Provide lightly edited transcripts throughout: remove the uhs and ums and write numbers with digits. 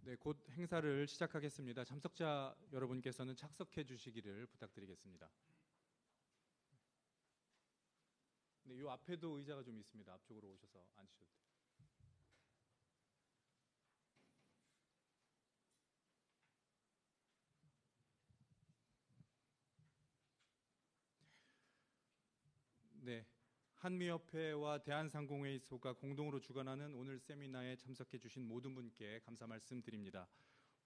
네, 곧 행사를 시작하겠습니다. 참석자 여러분께서는 착석해 주시기를 부탁드리겠습니다. 네, 이 앞에도 의자가 좀 있습니다. 앞쪽으로 오셔서 앉으셔도 돼요. 네, 한미협회와 대한상공회의소가 공동으로 주관하는 오늘 세미나에 참석해 주신 모든 분께 감사 말씀드립니다.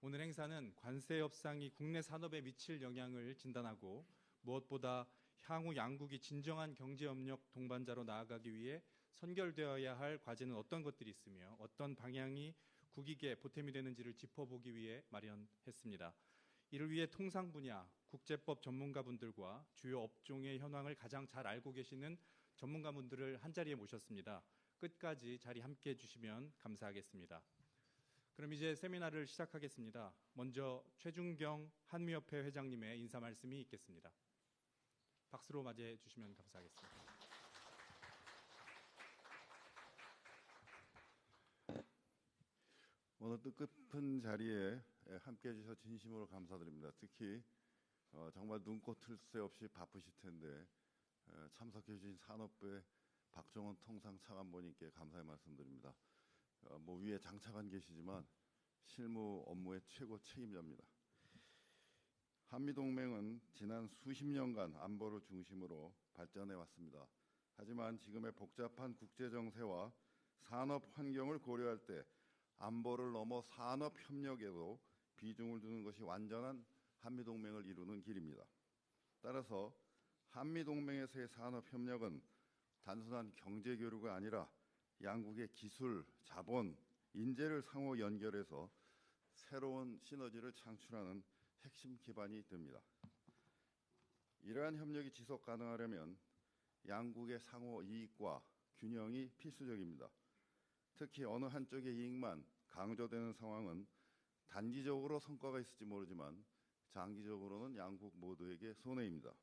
오늘 행사는 관세 협상이 국내 산업에 미칠 영향을 진단하고 무엇보다 향후 양국이 진정한 경제협력 동반자로 나아가기 위해 선결되어야 할 과제는 어떤 것들이 있으며 어떤 방향이 국익에 보탬이 되는지를 짚어보기 위해 마련했습니다. 이를 위해 통상 분야, 국제법 전문가분들과 주요 업종의 현황을 가장 잘 알고 계시는 전문가분들을 한자리에 모셨습니다. 끝까지 자리 함께해 주시면 감사하겠습니다. 그럼 이제 세미나를 시작하겠습니다. 먼저 최준경 한미협회 회장님의 인사 말씀이 있겠습니다. 박수로 맞이해 주시면 감사하겠습니다. 오늘 뜻깊은 자리에 함께해 주셔서 진심으로 감사드립니다. 특히 정말 눈코 틀 새 없이 바쁘실 텐데 참석해 주신 산업부의 박종원 통상차관보님께 감사의 말씀드립니다. 위에 장차관 계시지만 실무 업무의 최고 책임자입니다. 한미동맹은 지난 수십 년간 안보를 중심으로 발전해 왔습니다. 하지만 지금의 복잡한 국제정세와 산업 환경을 고려할 때 안보를 넘어 산업협력에도 비중을 두는 것이 완전한 한미동맹을 이루는 길입니다. 따라서 한미동맹에서의 산업협력은 단순한 경제교류가 아니라 양국의 기술, 자본, 인재를 상호 연결해서 새로운 시너지를 창출하는 핵심 기반이 됩니다. 이러한 협력이 지속 가능하려면 양국의 상호 이익과 균형이 필수적입니다. 특히 어느 한쪽의 이익만 강조되는 상황은 단기적으로 성과가 있을지 모르지만 장기적으로는 양국 모두에게 손해입니다.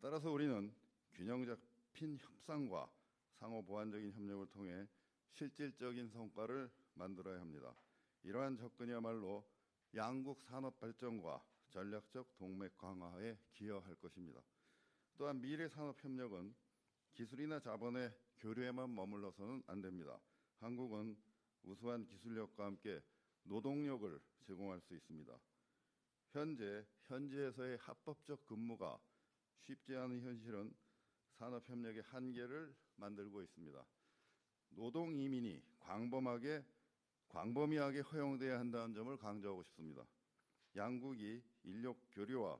따라서 우리는 균형 잡힌 협상과 상호 보완적인 협력을 통해 실질적인 성과를 만들어야 합니다. 이러한 접근이야말로 양국 산업 발전과 전략적 동맥 강화에 기여할 것입니다. 또한 미래 산업 협력은 기술이나 자본의 교류에만 머물러서는 안 됩니다. 한국은 우수한 기술력과 함께 노동력을 제공할 수 있습니다. 현지에서의 합법적 근무가 쉽지 않은 현실은 산업협력의 한계를 만들고 있습니다. 노동 이민이 광범위하게 허용돼야 한다는 점을 강조하고 싶습니다. 양국이 인력 교류와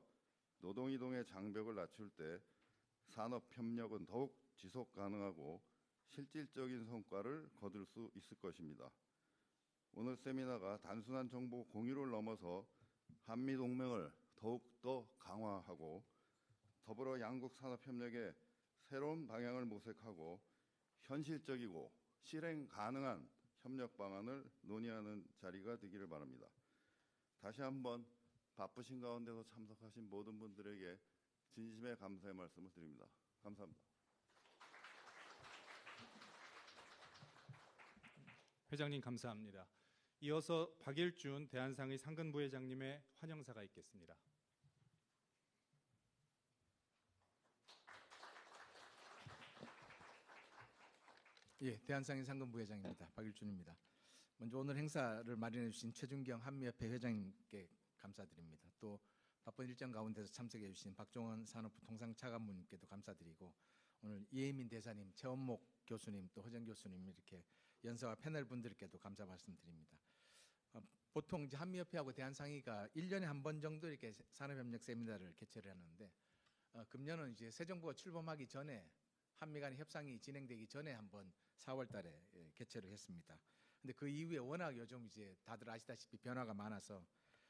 노동 이동의 장벽을 낮출 때 산업협력은 더욱 지속 가능하고 실질적인 성과를 거둘 수 있을 것입니다. 오늘 세미나가 단순한 정보 공유를 넘어서 한미동맹을 더욱더 강화하고 더불어 양국 산업협력의 새로운 방향을 모색하고 현실적이고 실행 가능한 협력 방안을 논의하는 자리가 되기를 바랍니다. 다시 한번 바쁘신 가운데서 참석하신 모든 분들에게 진심의 감사의 말씀을 드립니다. 감사합니다. 회장님 감사합니다. 이어서 박일준 대한상의 상근부회장님의 환영사가 있겠습니다. 예, 대한상인 상근부회장입니다. 박일준입니다. 먼저 오늘 행사를 마련해 주신 최준경 한미협회 회장님께 감사드립니다. 또 바쁜 일정 가운데서 참석해 주신 박종원 산업부 통상차관님께도 감사드리고 오늘 이혜민 대사님, 최원목 교수님, 또 허정 교수님 이렇게 연사와 패널 분들께도 감사 말씀드립니다. 보통 이제 한미협회하고 대한상의가 1년에 한 번 정도 이렇게 산업협력 세미나를 개최를 하는데 금년은 이제 새 정부가 출범하기 전에 한미 간의 협상이 진행되기 전에 한번 4월 달에 개최를 했습니다. 근데 그 이후에 워낙 요즘 이제 다들 아시다시피 변화가 많아서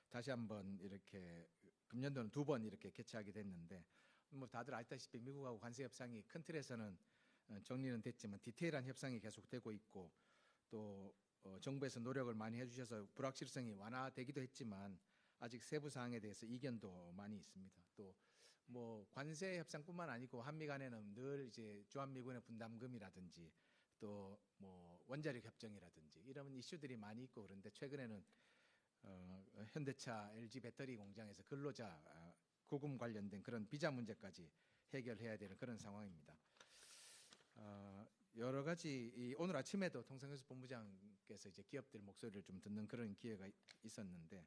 다시 한번 이렇게 금년도는 2번 이렇게 개최하게 됐는데 뭐 다들 아시다시피 미국하고 관세 협상이 큰 틀에서는 정리는 됐지만 디테일한 협상이 계속되고 있고 또 정부에서 노력을 많이 해주셔서 불확실성이 완화되기도 했지만 아직 세부 사항에 대해서 이견도 많이 있습니다. 또 뭐 관세 협상뿐만 아니고 한미 간에는 늘 이제 주한미군의 분담금이라든지 또 뭐 원자력 협정이라든지 이런 이슈들이 많이 있고 그런데 최근에는 현대차 LG 배터리 공장에서 근로자 구금 관련된 그런 비자 문제까지 해결해야 되는 그런 상황입니다. 여러 가지 오늘 아침에도 통상교섭 본부장께서 이제 기업들 목소리를 좀 듣는 그런 기회가 있었는데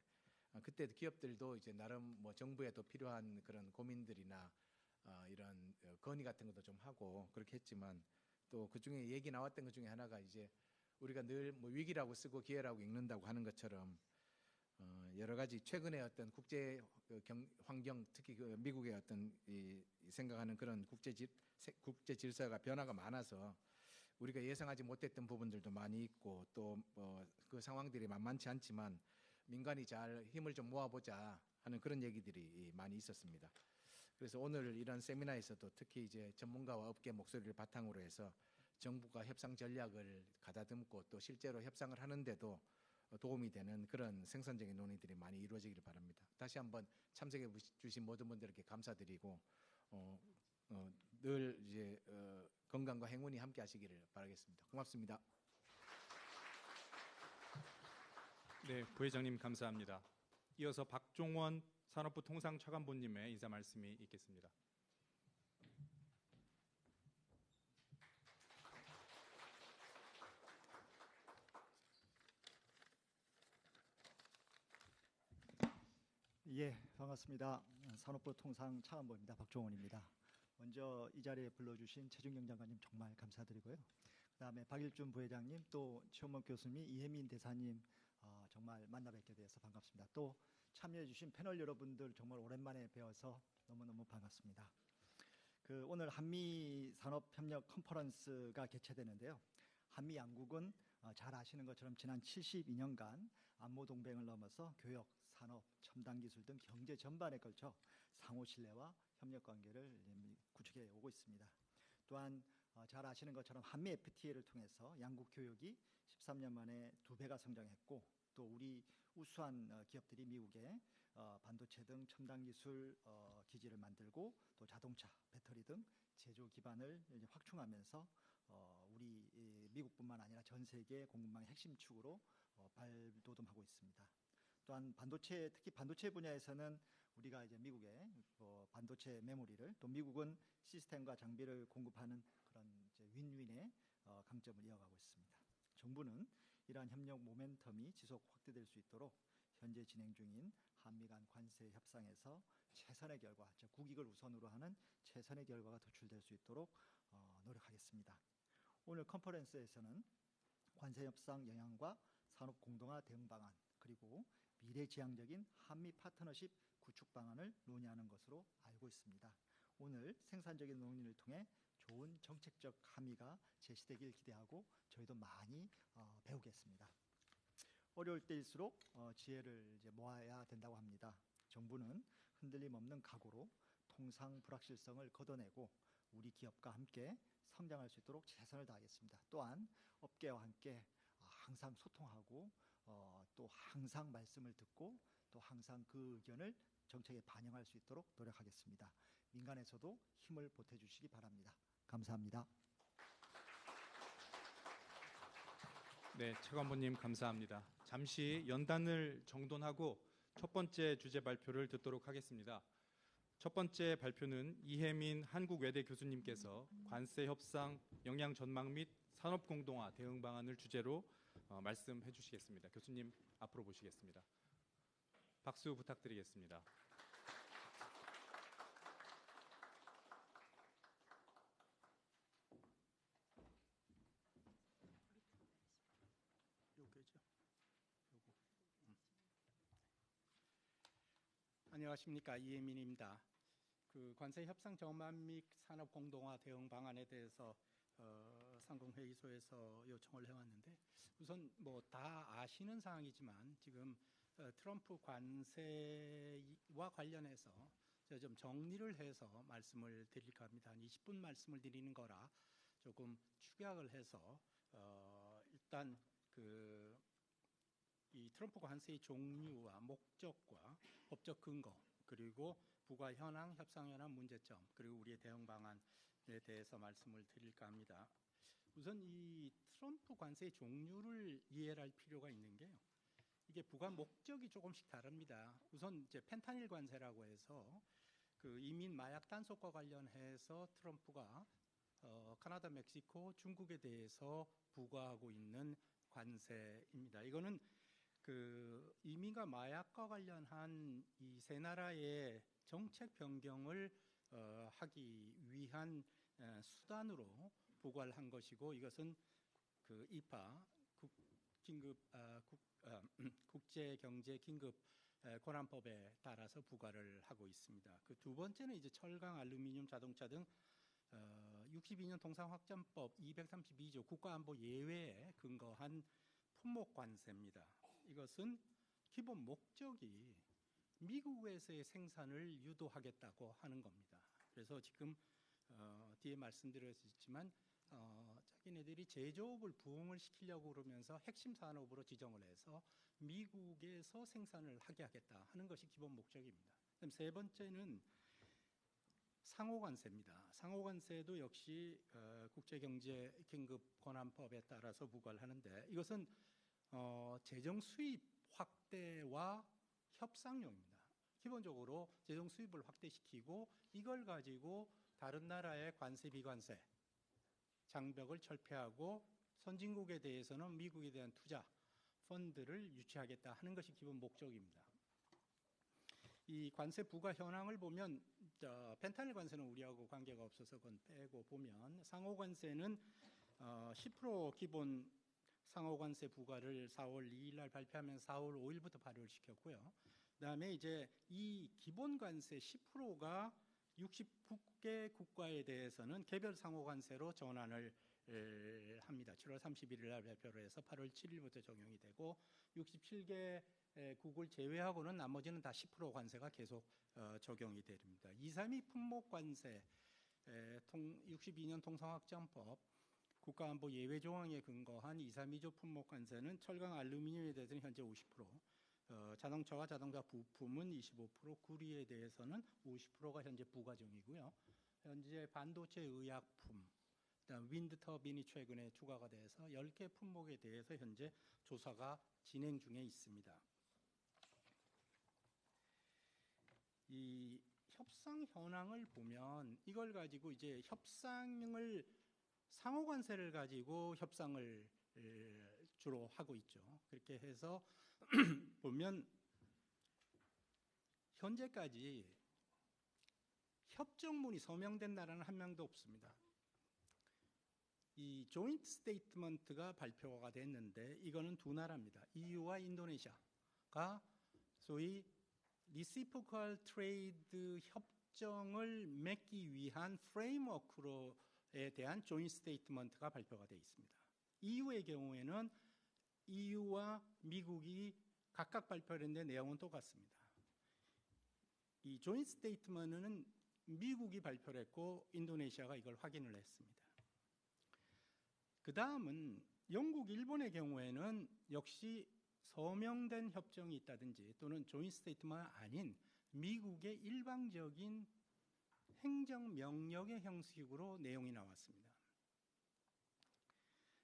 그때 기업들도 이제 나름 뭐 정부에도 필요한 그런 고민들이나 이런 건의 같은 것도 좀 하고 그렇게 했지만 또 그 중에 얘기 나왔던 것 중에 하나가 이제 우리가 늘 뭐 위기라고 쓰고 기회라고 읽는다고 하는 것처럼 여러 가지 최근에 어떤 국제 환경 특히 그 미국의 어떤 이 생각하는 그런 국제 질서가 변화가 많아서 우리가 예상하지 못했던 부분들도 많이 있고 또 그 상황들이 만만치 않지만 민간이 잘 힘을 좀 모아보자 하는 그런 얘기들이 많이 있었습니다. 그래서 오늘 이런 세미나에서도 특히 이제 전문가와 업계 목소리를 바탕으로 해서 정부가 협상 전략을 가다듬고 또 실제로 협상을 하는데도 도움이 되는 그런 생산적인 논의들이 많이 이루어지기를 바랍니다. 다시 한번 참석해 주신 모든 분들께 감사드리고 늘 이제 건강과 행운이 함께하시기를 바라겠습니다. 고맙습니다. 네, 부회장님 감사합니다. 이어서 박종원 산업부 통상차관보님의 인사 말씀이 있겠습니다. 예, 반갑습니다. 산업부 통상차관보입니다. 박종원입니다. 먼저 이 자리에 불러주신 최준경 장관님 정말 감사드리고요. 그다음에 박일준 부회장님, 또 최원목 교수님, 이혜민 대사님 정말 만나 뵙게 되어서 반갑습니다. 또 참여해주신 패널 여러분들 정말 오랜만에 뵈어서 너무너무 반갑습니다. 오늘 한미 산업협력 컨퍼런스가 개최되는데요. 한미 양국은 잘 아시는 것처럼 지난 72년간 안보 동맹을 넘어서 교역, 산업, 첨단 기술 등 경제 전반에 걸쳐 상호 신뢰와 협력 관계를 구축해 오고 있습니다. 또한 잘 아시는 것처럼 한미 FTA를 통해서 양국 교역이 13년 만에 2배가 성장했고 또 우리 우수한 기업들이 미국에 반도체 등 첨단 기술 기지를 만들고 또 자동차, 배터리 등 제조 기반을 확충하면서 우리 미국뿐만 아니라 전 세계 공급망의 핵심 축으로 발돋움하고 있습니다. 또한 특히 반도체 분야에서는 우리가 이제 미국에 반도체 메모리를 또 미국은 시스템과 장비를 공급하는 그런 이제 윈윈의 강점을 이어가고 있습니다. 정부는 이러한 협력 모멘텀이 지속 확대될 수 있도록 현재 진행 중인 한미 간 관세 협상에서 최선의 결과, 즉 국익을 우선으로 하는 최선의 결과가 도출될 수 있도록 노력하겠습니다. 오늘 컨퍼런스에서는 관세 협상 영향과 산업 공동화 대응 방안 그리고 미래지향적인 한미 파트너십 구축 방안을 논의하는 것으로 알고 있습니다. 오늘 생산적인 논의를 통해 좋은 정책적 함의가 제시되길 기대하고 저희도 많이 배우겠습니다. 어려울 때일수록 지혜를 이제 모아야 된다고 합니다. 정부는 흔들림 없는 각오로 통상 불확실성을 걷어내고 우리 기업과 함께 성장할 수 있도록 최선을 다하겠습니다. 또한 업계와 함께 항상 소통하고 또 항상 말씀을 듣고 또 항상 그 의견을 정책에 반영할 수 있도록 노력하겠습니다. 민간에서도 힘을 보태주시기 바랍니다. 감사합니다. 네, 차관보님 감사합니다. 잠시 연단을 정돈하고 첫 번째 주제 발표를 듣도록 하겠습니다. 첫 번째 발표는 이혜민 한국외대 교수님께서 관세 협상 영향 전망 및 산업 공동화 대응 방안을 주제로 말씀해 주시겠습니다. 교수님 앞으로 모시겠습니다. 박수 부탁드리겠습니다. 안녕하십니까, 이혜민입니다. 관세 협상 전망 및 산업 공동화 대응 방안에 대해서 상공회의소에서 요청을 해왔는데 우선 뭐 다 아시는 사항이지만 지금 트럼프 관세와 관련해서 제가 좀 정리를 해서 말씀을 드릴까 합니다. 한 20분 말씀을 드리는 거라 조금 축약을 해서 일단 이 트럼프 관세의 종류와 목적과 법적 근거 그리고 부과 현황, 협상 현황 문제점 그리고 우리의 대응 방안에 대해서 말씀을 드릴까 합니다. 우선 이 트럼프 관세의 종류를 이해할 필요가 있는 게요. 이게 부과 목적이 조금씩 다릅니다. 우선 이제 펜타닐 관세라고 해서 그 이민 마약 단속과 관련해서 트럼프가 카나다, 멕시코, 중국에 대해서 부과하고 있는 관세입니다. 이거는 그 이민과 마약과 관련한 이 세 나라의 정책 변경을 하기 위한 수단으로 부과를 한 것이고, 이것은 그 이파 국제경제긴급 권한법에 따라서 부과를 하고 있습니다. 그 두 번째는 이제 철강, 알루미늄, 자동차 등 62년 통상확전법 232조 국가안보 예외에 근거한 품목 관세입니다. 이것은 기본 목적이 미국에서의 생산을 유도하겠다고 하는 겁니다. 그래서 지금 뒤에 말씀드렸지만 자기네들이 제조업을 부흥을 시키려고 그러면서 핵심 산업으로 지정을 해서 미국에서 생산을 하게 하겠다 하는 것이 기본 목적입니다. 그다음 세 번째는 상호관세입니다. 상호관세도 역시 국제경제긴급권한법에 따라서 부과를 하는데, 이것은 재정 수입 확대와 협상용입니다. 기본적으로 재정 수입을 확대시키고 이걸 가지고 다른 나라의 관세 비관세 장벽을 철폐하고 선진국에 대해서는 미국에 대한 투자 펀드를 유치하겠다 하는 것이 기본 목적입니다. 이 관세 부과 현황을 보면 펜타닐 관세는 우리하고 관계가 없어서 그건 빼고 보면, 상호 관세는 10% 기본 상호 관세 부과를 4월 2일 날 발표하면서 4월 5일부터 발효를 시켰고요. 그다음에 이제 이 기본 관세 10%가 69개 국가에 대해서는 개별 상호 관세로 전환을 합니다. 7월 31일 날 발표를 해서 8월 7일부터 적용이 되고, 67개 국을 제외하고는 나머지는 다 10% 관세가 계속 적용이 됩니다. 232 품목 관세 62년 통상확정법 국가안보 예외 조항에 근거한 232조 품목 관세는 철강, 알루미늄에 대해서는 현재 50%, 자동차와 자동차 부품은 25%, 구리에 대해서는 50%가 현재 부과 중이고요. 현재 반도체, 의약품, 그다음 윈드 터빈이 최근에 추가가 돼서 10개 품목에 대해서 현재 조사가 진행 중에 있습니다. 이 협상 현황을 보면 이걸 가지고 이제 협상을 상호 관세를 가지고 협상을 주로 하고 있죠. 그렇게 해서 보면 현재까지 협정문이 서명된 나라는 한 명도 없습니다. 이 조인트 스테이트먼트가 발표가 됐는데 이거는 두 나라입니다. EU와 인도네시아가 소위 리시프컬 트레이드 협정을 맺기 위한 프레임워크에 대한 조인트 스테이트먼트가 발표가 되어 있습니다. EU의 경우에는 EU와 미국이 각각 발표했는데 내용은 똑같습니다. 이 조인트 스테이트먼트는 미국이 발표를 했고 인도네시아가 이걸 확인을 했습니다. 그 다음은 영국, 일본의 경우에는 역시 서명된 협정이 있다든지 또는 조인트 스테이트먼트 아닌 미국의 일방적인 행정명령의 형식으로 내용이 나왔습니다.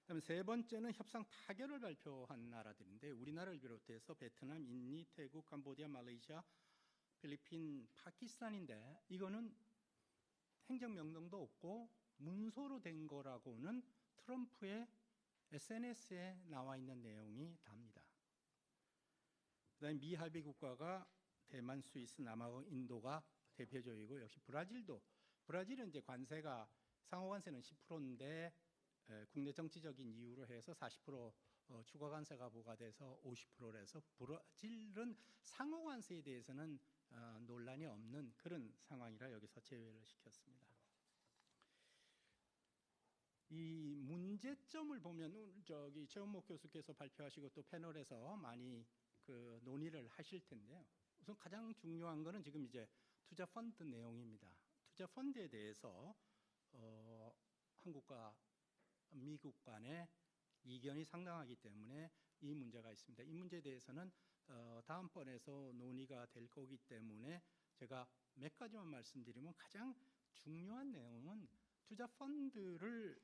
그다음에 세 번째는 협상 타결을 발표한 나라들인데 우리나라를 비롯해서 베트남, 인도, 태국, 캄보디아, 말레이시아, 필리핀, 파키스탄인데 이거는 행정명령도 없고 문서로 된 거라고는 트럼프의 SNS에 나와 있는 내용이 답니다. 그다음에 미합의 국가가 대만, 스위스, 남아공, 인도가 대표적이고 역시 브라질은 이제 관세가 상호 관세는 10%인데 국내 정치적인 이유로 해서 40% 추가 관세가 부과돼서 50%라서 브라질은 상호 관세에 대해서는 논란이 없는 그런 상황이라 여기서 제외를 시켰습니다. 이 문제점을 보면 최원목 교수께서 발표하시고 또 패널에서 많이 그 논의를 하실 텐데요. 우선 가장 중요한 거는 지금 이제 투자 펀드 내용입니다. 투자 펀드에 대해서 한국과 미국 간의 이견이 상당하기 때문에 이 문제가 있습니다. 이 문제에 대해서는 다음번에서 논의가 될 거기 때문에 제가 몇 가지만 말씀드리면 가장 중요한 내용은 투자 펀드를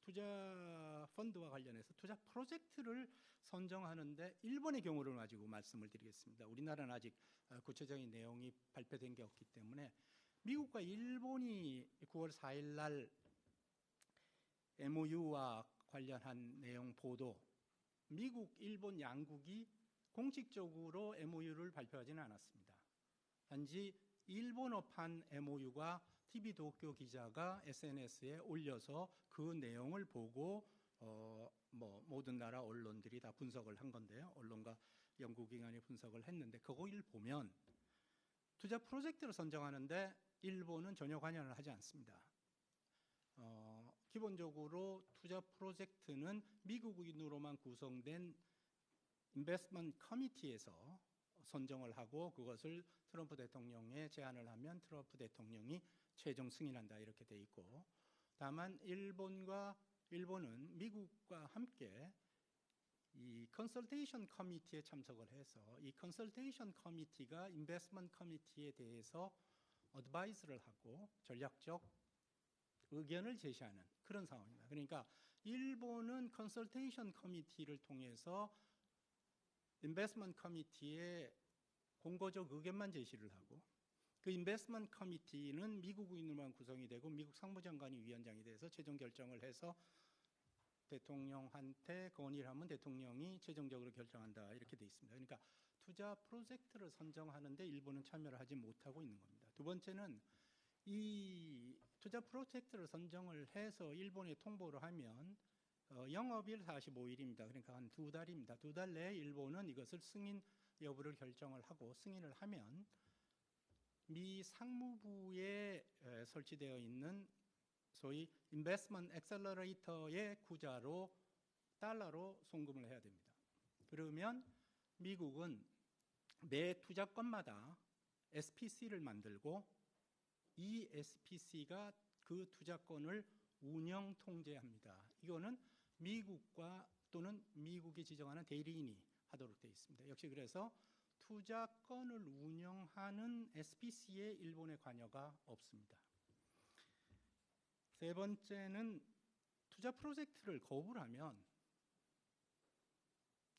투자 펀드와 관련해서 투자 프로젝트를 선정하는데 일본의 경우를 가지고 말씀을 드리겠습니다. 우리나라는 아직 구체적인 내용이 발표된 게 없기 때문에 미국과 일본이 9월 4일 날 MOU와 관련한 내용 보도, 미국, 일본 양국이 공식적으로 MOU를 발표하지는 않았습니다. 단지 일본어판 MOU가 TV 도쿄 기자가 SNS에 올려서 그 내용을 보고 모든 나라 언론들이 다 분석을 한 건데요. 언론과 연구기관이 분석을 했는데 그거를 보면 투자 프로젝트를 선정하는데 일본은 전혀 관여를 하지 않습니다. 기본적으로 투자 프로젝트는 미국인으로만 구성된 인베스트먼트 커미티에서 선정을 하고 그것을 트럼프 대통령에 제안을 하면 트럼프 대통령이 최종 승인한다 이렇게 돼 있고, 다만 일본은 미국과 함께 이 컨설테이션 커미티에 참석을 해서 이 컨설테이션 커미티가 인베스트먼트 커미티에 대해서 어드바이스를 하고 전략적 의견을 제시하는 그런 상황입니다. 그러니까 일본은 컨설테이션 커미티를 통해서 인베스트먼트 커미티에 공고적 의견만 제시를 하고, 그 인베스트먼트 커미티는 미국인으로만 구성이 되고 미국 상무장관이 위원장이 돼서 최종 결정을 해서 대통령한테 건의를 하면 대통령이 최종적으로 결정한다 이렇게 돼 있습니다. 그러니까 투자 프로젝트를 선정하는데 일본은 참여를 하지 못하고 있는 겁니다. 두 번째는 이 투자 프로젝트를 선정을 해서 일본에 통보를 하면 영업일 45일입니다. 그러니까 한 2달입니다. 2달 내에 일본은 이것을 승인 여부를 결정을 하고 승인을 하면 미 상무부에 설치되어 있는 소위 인베스트먼트 엑셀러레이터의 구자로 달러로 송금을 해야 됩니다. 그러면 미국은 매 투자건마다 SPC를 만들고 이 SPC가 그 투자건을 운영 통제합니다. 이거는 미국과 또는 미국이 지정하는 대리인이 하도록 되어 있습니다. 역시 그래서 투자건을 운영하는 SPC에 일본의 관여가 없습니다. 세 번째는 투자 프로젝트를 거부를 하면,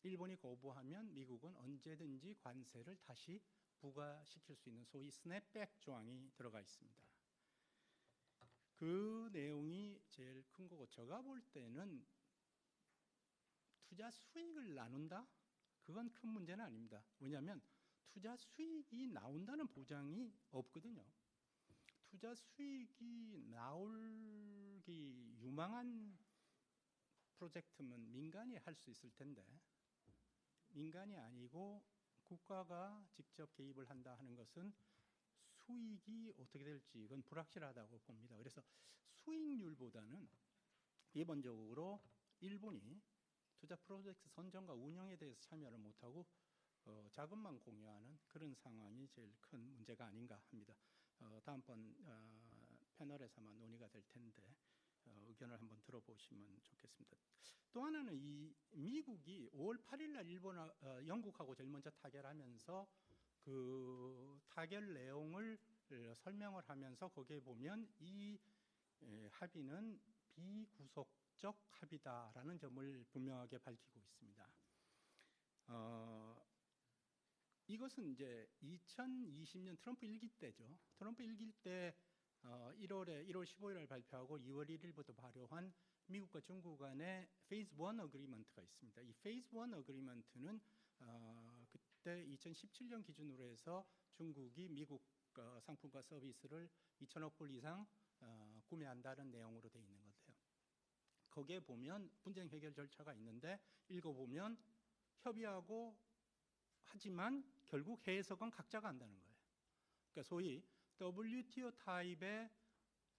일본이 거부하면 미국은 언제든지 관세를 다시 부과시킬 수 있는 소위 스냅백 조항이 들어가 있습니다. 그 내용이 제일 큰 거고, 제가 볼 때는 투자 수익을 나눈다? 그건 큰 문제는 아닙니다. 왜냐하면 투자 수익이 나온다는 보장이 없거든요. 투자 수익이 나올기 유망한 프로젝트면 민간이 할 수 있을 텐데, 민간이 아니고 국가가 직접 개입을 한다 하는 것은 수익이 어떻게 될지 이건 불확실하다고 봅니다. 그래서 수익률보다는 기본적으로 일본이 투자 프로젝트 선정과 운영에 대해서 참여를 못하고 자금만 공유하는 그런 상황이 제일 큰 문제가 아닌가 합니다. 다음번 패널에서 아마 논의가 될 텐데 의견을 한번 들어보시면 좋겠습니다. 또 하나는 이 미국이 5월 8일 날 영국하고 제일 먼저 타결하면서 그 타결 내용을 설명을 하면서 거기에 보면 이 합의는 비구속적 합의다라는 점을 분명하게 밝히고 있습니다. 이것은 이제 2020년 트럼프 1기 때죠. 트럼프 1기 때 1월 15일에 발표하고 2월 1일부터 발효한 미국과 중국 간의 페이즈 1 어그리먼트가 있습니다. 이 페이즈 1 어그리먼트는 그때 2017년 기준으로 해서 중국이 미국 상품과 서비스를 2천억 불 이상 구매한다는 내용으로 되어 있는 건데요. 거기에 보면 분쟁 해결 절차가 있는데 읽어보면 협의하고 하지만 결국 해석은 각자가 한다는 거예요. 그러니까 소위 WTO 타입의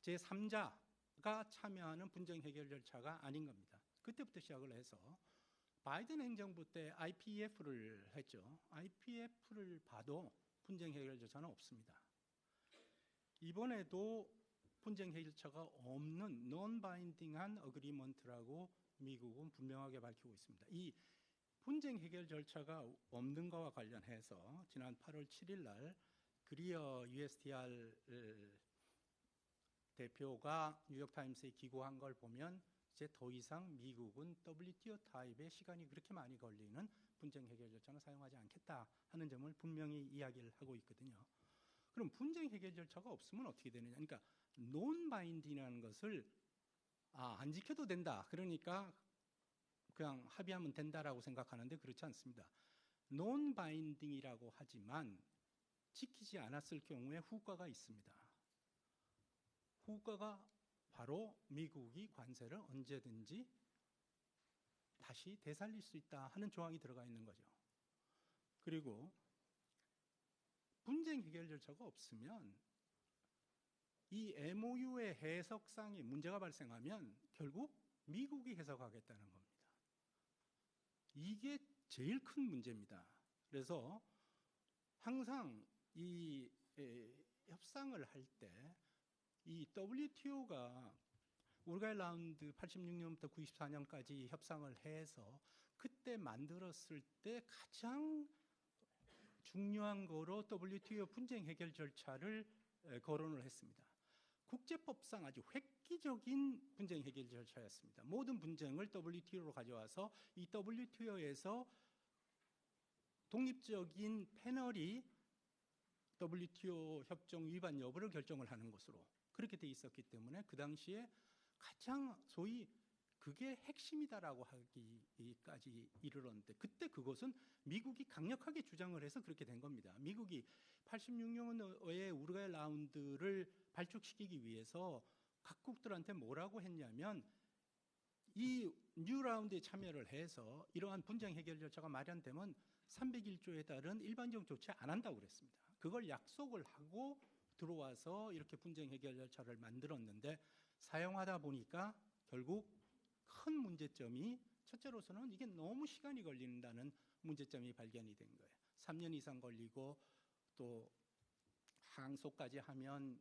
제3자가 참여하는 분쟁 해결 절차가 아닌 겁니다. 그때부터 시작을 해서 바이든 행정부 때 IPEF를 했죠. IPEF를 봐도 분쟁 해결 절차는 없습니다. 이번에도 분쟁 해결처가 없는 non-binding한 어그리먼트라고 미국은 분명하게 밝히고 있습니다. 이 분쟁 해결 절차가 없는 것과 관련해서 지난 8월 7일 날 그리어 USTR 대표가 뉴욕타임스에 기고한 걸 보면 이제 더 이상 미국은 WTO 타입의 시간이 그렇게 많이 걸리는 분쟁 해결 절차는 사용하지 않겠다 하는 점을 분명히 이야기를 하고 있거든요. 그럼 분쟁 해결 절차가 없으면 어떻게 되느냐? 그러니까 논 바인딩이라는 것을 안 지켜도 된다. 그러니까 그냥 합의하면 된다라고 생각하는데 그렇지 않습니다. 논 바인딩이라고 하지만 지키지 않았을 경우에 후과가 있습니다. 후과가 바로 미국이 관세를 언제든지 다시 되살릴 수 있다 하는 조항이 들어가 있는 거죠. 그리고 분쟁 해결 절차가 없으면 이 MOU의 해석상에 문제가 발생하면 결국 미국이 해석하겠다는 겁니다. 이게 제일 큰 문제입니다. 그래서 항상 이 협상을 할 때 이 WTO가 우루과이 라운드 86년부터 94년까지 협상을 해서 그때 만들었을 때 가장 중요한 거로 WTO 분쟁 해결 절차를 거론을 했습니다. 국제법상 아주 획기적인 분쟁 해결 절차였습니다. 모든 분쟁을 WTO로 가져와서 이 WTO에서 독립적인 패널이 WTO 협정 위반 여부를 결정을 하는 것으로 그렇게 돼 있었기 때문에 그 당시에 가장 소위 그게 핵심이다라고 하기까지 이르렀는데 그때 그것은 미국이 강력하게 주장을 해서 그렇게 된 겁니다. 미국이 86년의 우루과이 라운드를 발족시키기 위해서 각국들한테 뭐라고 했냐면 이 뉴 라운드에 참여를 해서 이러한 분쟁 해결 절차가 마련되면 301조에 따른 일반적 조치 안 한다고 그랬습니다. 그걸 약속을 하고 들어와서 이렇게 분쟁 해결 절차를 만들었는데 사용하다 보니까 결국 큰 문제점이 첫째로서는 이게 너무 시간이 걸린다는 문제점이 발견이 된 거예요. 3년 이상 걸리고 또 항소까지 하면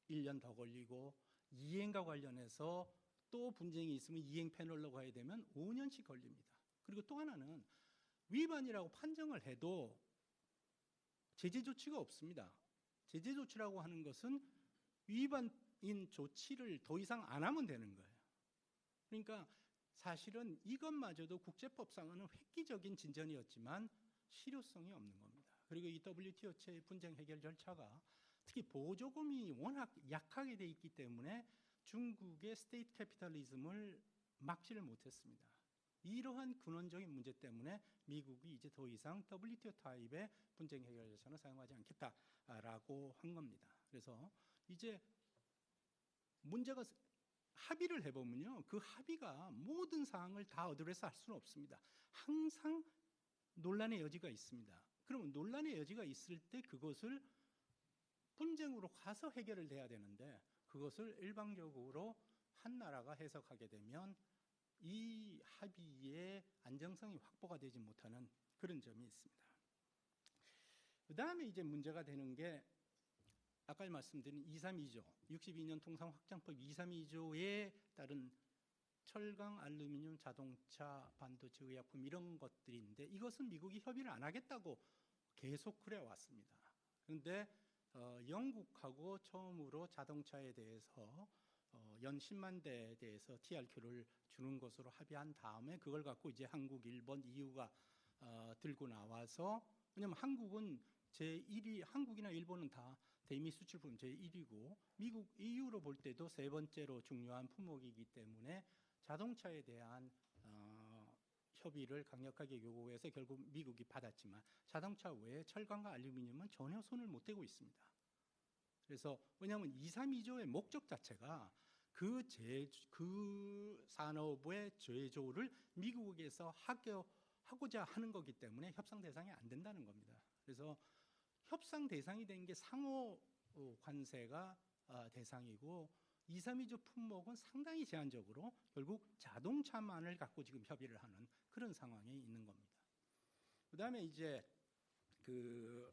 1년 더 걸리고 이행과 관련해서 또 분쟁이 있으면 이행 패널로 가야 되면 5년씩 걸립니다. 그리고 또 하나는 위반이라고 판정을 해도 제재 조치가 없습니다. 제재 조치라고 하는 것은 위반인 조치를 더 이상 안 하면 되는 거예요. 그러니까 사실은 이것마저도 국제법상으로는 획기적인 진전이었지만 실효성이 없는 겁니다. 그리고 이 WTO의 분쟁 해결 절차가 특히 보조금이 워낙 약하게 돼 있기 때문에 중국의 스테이트 캐피탈리즘을 막지를 못했습니다. 이러한 근원적인 문제 때문에 미국이 이제 더 이상 WTO 타입의 분쟁 해결 절차는 사용하지 않겠다라고 한 겁니다. 그래서 이제 문제가 합의를 해보면요, 그 합의가 모든 사항을 다 어드레스 할 수는 없습니다. 항상 논란의 여지가 있습니다. 그러면 논란의 여지가 있을 때 그것을 분쟁으로 가서 해결을 해야 되는데 그것을 일방적으로 한 나라가 해석하게 되면 이 합의의 안정성이 확보가 되지 못하는 그런 점이 있습니다. 그 다음에 이제 문제가 되는 게 아까 말씀드린 232조, 62년 통상 확장법 232조에 따른 철강, 알루미늄, 자동차, 반도체, 의약품 이런 것들인데 이것은 미국이 협의를 안 하겠다고 계속 그래왔습니다. 그런데 영국하고 처음으로 자동차에 대해서 연 10만 대에 대해서 TRQ를 주는 것으로 합의한 다음에 그걸 갖고 이제 한국, 일본, EU가 들고 나와서 왜냐하면 한국은 제1위, 한국이나 일본은 다 대미 수출품 제1위고 미국, EU로 볼 때도 세 번째로 중요한 품목이기 때문에 자동차에 대한 협의를 강력하게 요구해서 결국 미국이 받았지만 자동차 외에 철강과 알루미늄은 전혀 손을 못 대고 있습니다. 그래서 왜냐하면 232조의 목적 자체가 그 산업의 제조를 미국에서 하고자 하는 거기 때문에 협상 대상이 안 된다는 겁니다. 그래서 협상 대상이 된 게 상호 관세가 대상이고 232조 품목은 상당히 제한적으로 결국 자동차만을 갖고 지금 협의를 하는 그런 상황에 있는 겁니다. 그다음에 이제 그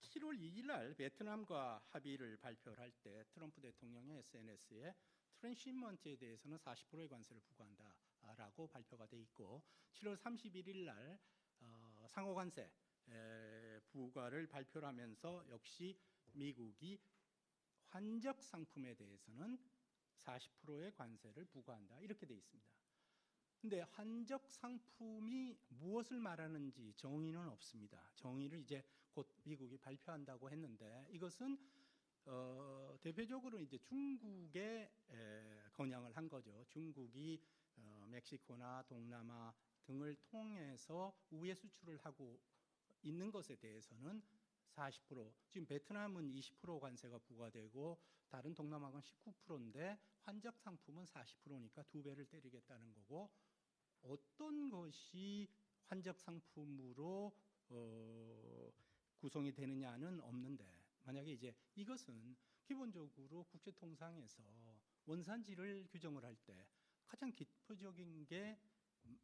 7월 2일 날 베트남과 합의를 발표를 할 때 트럼프 대통령의 SNS에 트랜시먼트에 대해서는 40%의 관세를 부과한다라고 발표가 돼 있고 7월 31일 날 상호 관세 부과를 발표를 하면서 역시 미국이 환적 상품에 대해서는 40%의 관세를 부과한다. 이렇게 돼 있습니다. 근데 환적 상품이 무엇을 말하는지 정의는 없습니다. 정의를 이제 곧 미국이 발표한다고 했는데 이것은 대표적으로 이제 중국에 건양을 한 거죠. 중국이 멕시코나 동남아 등을 통해서 우회 수출을 하고 있는 것에 대해서는 40%, 지금 베트남은 20% 관세가 부과되고 다른 동남아는 19%인데 환적 상품은 40%니까 2배를 때리겠다는 거고, 어떤 것이 환적 상품으로 구성이 되느냐는 없는데, 만약에 이제 이것은 기본적으로 국제통상에서 원산지를 규정을 할 때 가장 기초적인 게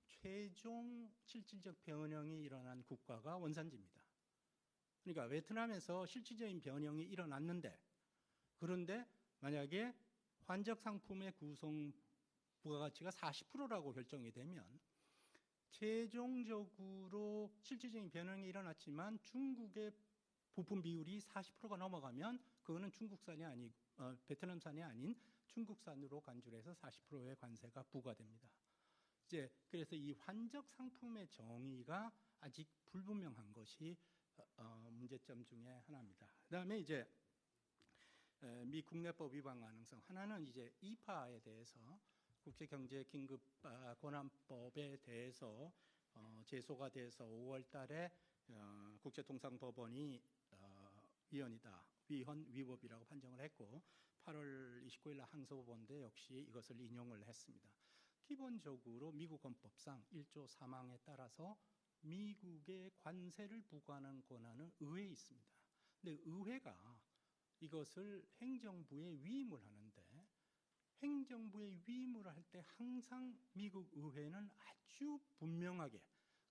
최종 실질적 변형이 일어난 국가가 원산지입니다. 그러니까 베트남에서 실질적인 변형이 일어났는데, 그런데 만약에 환적 상품의 구성 부가가치가 40%라고 결정이 되면 최종적으로 실질적인 변형이 일어났지만 중국의 부품 비율이 40%가 넘어가면 그거는 중국산이 아니 베트남산이 아닌 중국산으로 간주해서 40%의 관세가 부과됩니다. 이제 그래서 이 환적 상품의 정의가 아직 불분명한 것이 문제점 중에 하나입니다. 그다음에 이제 미 국내법 위반 가능성 하나는 이제 이파에 대해서 국제경제긴급 권한법에 대해서 제소가 돼서 5월달에 국제통상법원이 위헌 위법이라고 판정을 했고 8월 29일 날 항소법원도 역시 이것을 인용을 했습니다. 기본적으로 미국 헌법상 1조 3항에 따라서 미국의 관세를 부과하는 권한은 의회에 있습니다. 근데 의회가 이것을 행정부에 위임을 하는데, 행정부에 위임을 할 때 항상 미국 의회는 아주 분명하게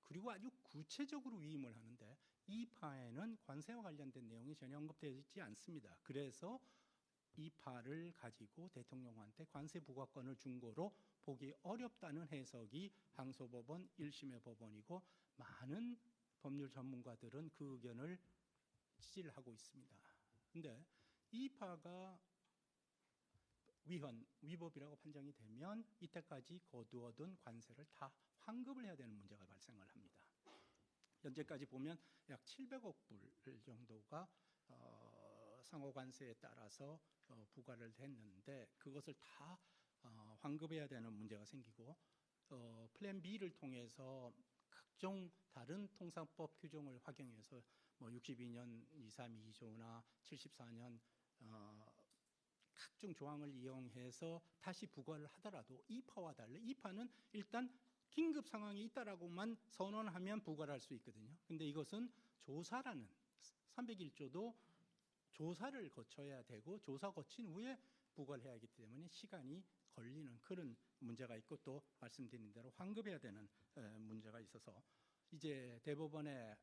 그리고 아주 구체적으로 위임을 하는데, 이파에는 관세와 관련된 내용이 전혀 언급되어 있지 않습니다. 그래서 이파를 가지고 대통령한테 관세 부과권을 준 거로 보기 어렵다는 해석이 항소법원 1심의 법원이고, 많은 법률 전문가들은 그 의견을 지지를 하고 있습니다. 근데 이파가 위헌, 위법이라고 판정이 되면 이때까지 거두어둔 관세를 다 환급을 해야 되는 문제가 발생을 합니다. 현재까지 보면 약 700억 불 정도가 상호관세에 따라서 부과를 했는데 그것을 다 환급해야 되는 문제가 생기고, 플랜 B를 통해서 각종 다른 통상법 규정을 확용해서 62년 232조나 74년 각종 조항을 이용해서 다시 부과를 하더라도 이파와 달리 이파는 일단 긴급 상황이 있다라고만 선언하면 부과를 할 수 있거든요. 근데 이것은 조사라는 301조도 조사를 거쳐야 되고 조사 거친 후에 부과를 해야 하기 때문에 시간이 걸리는 그런 문제가 있고, 또 말씀드린 대로 환급해야 되는 문제가 있어서 이제 대법원에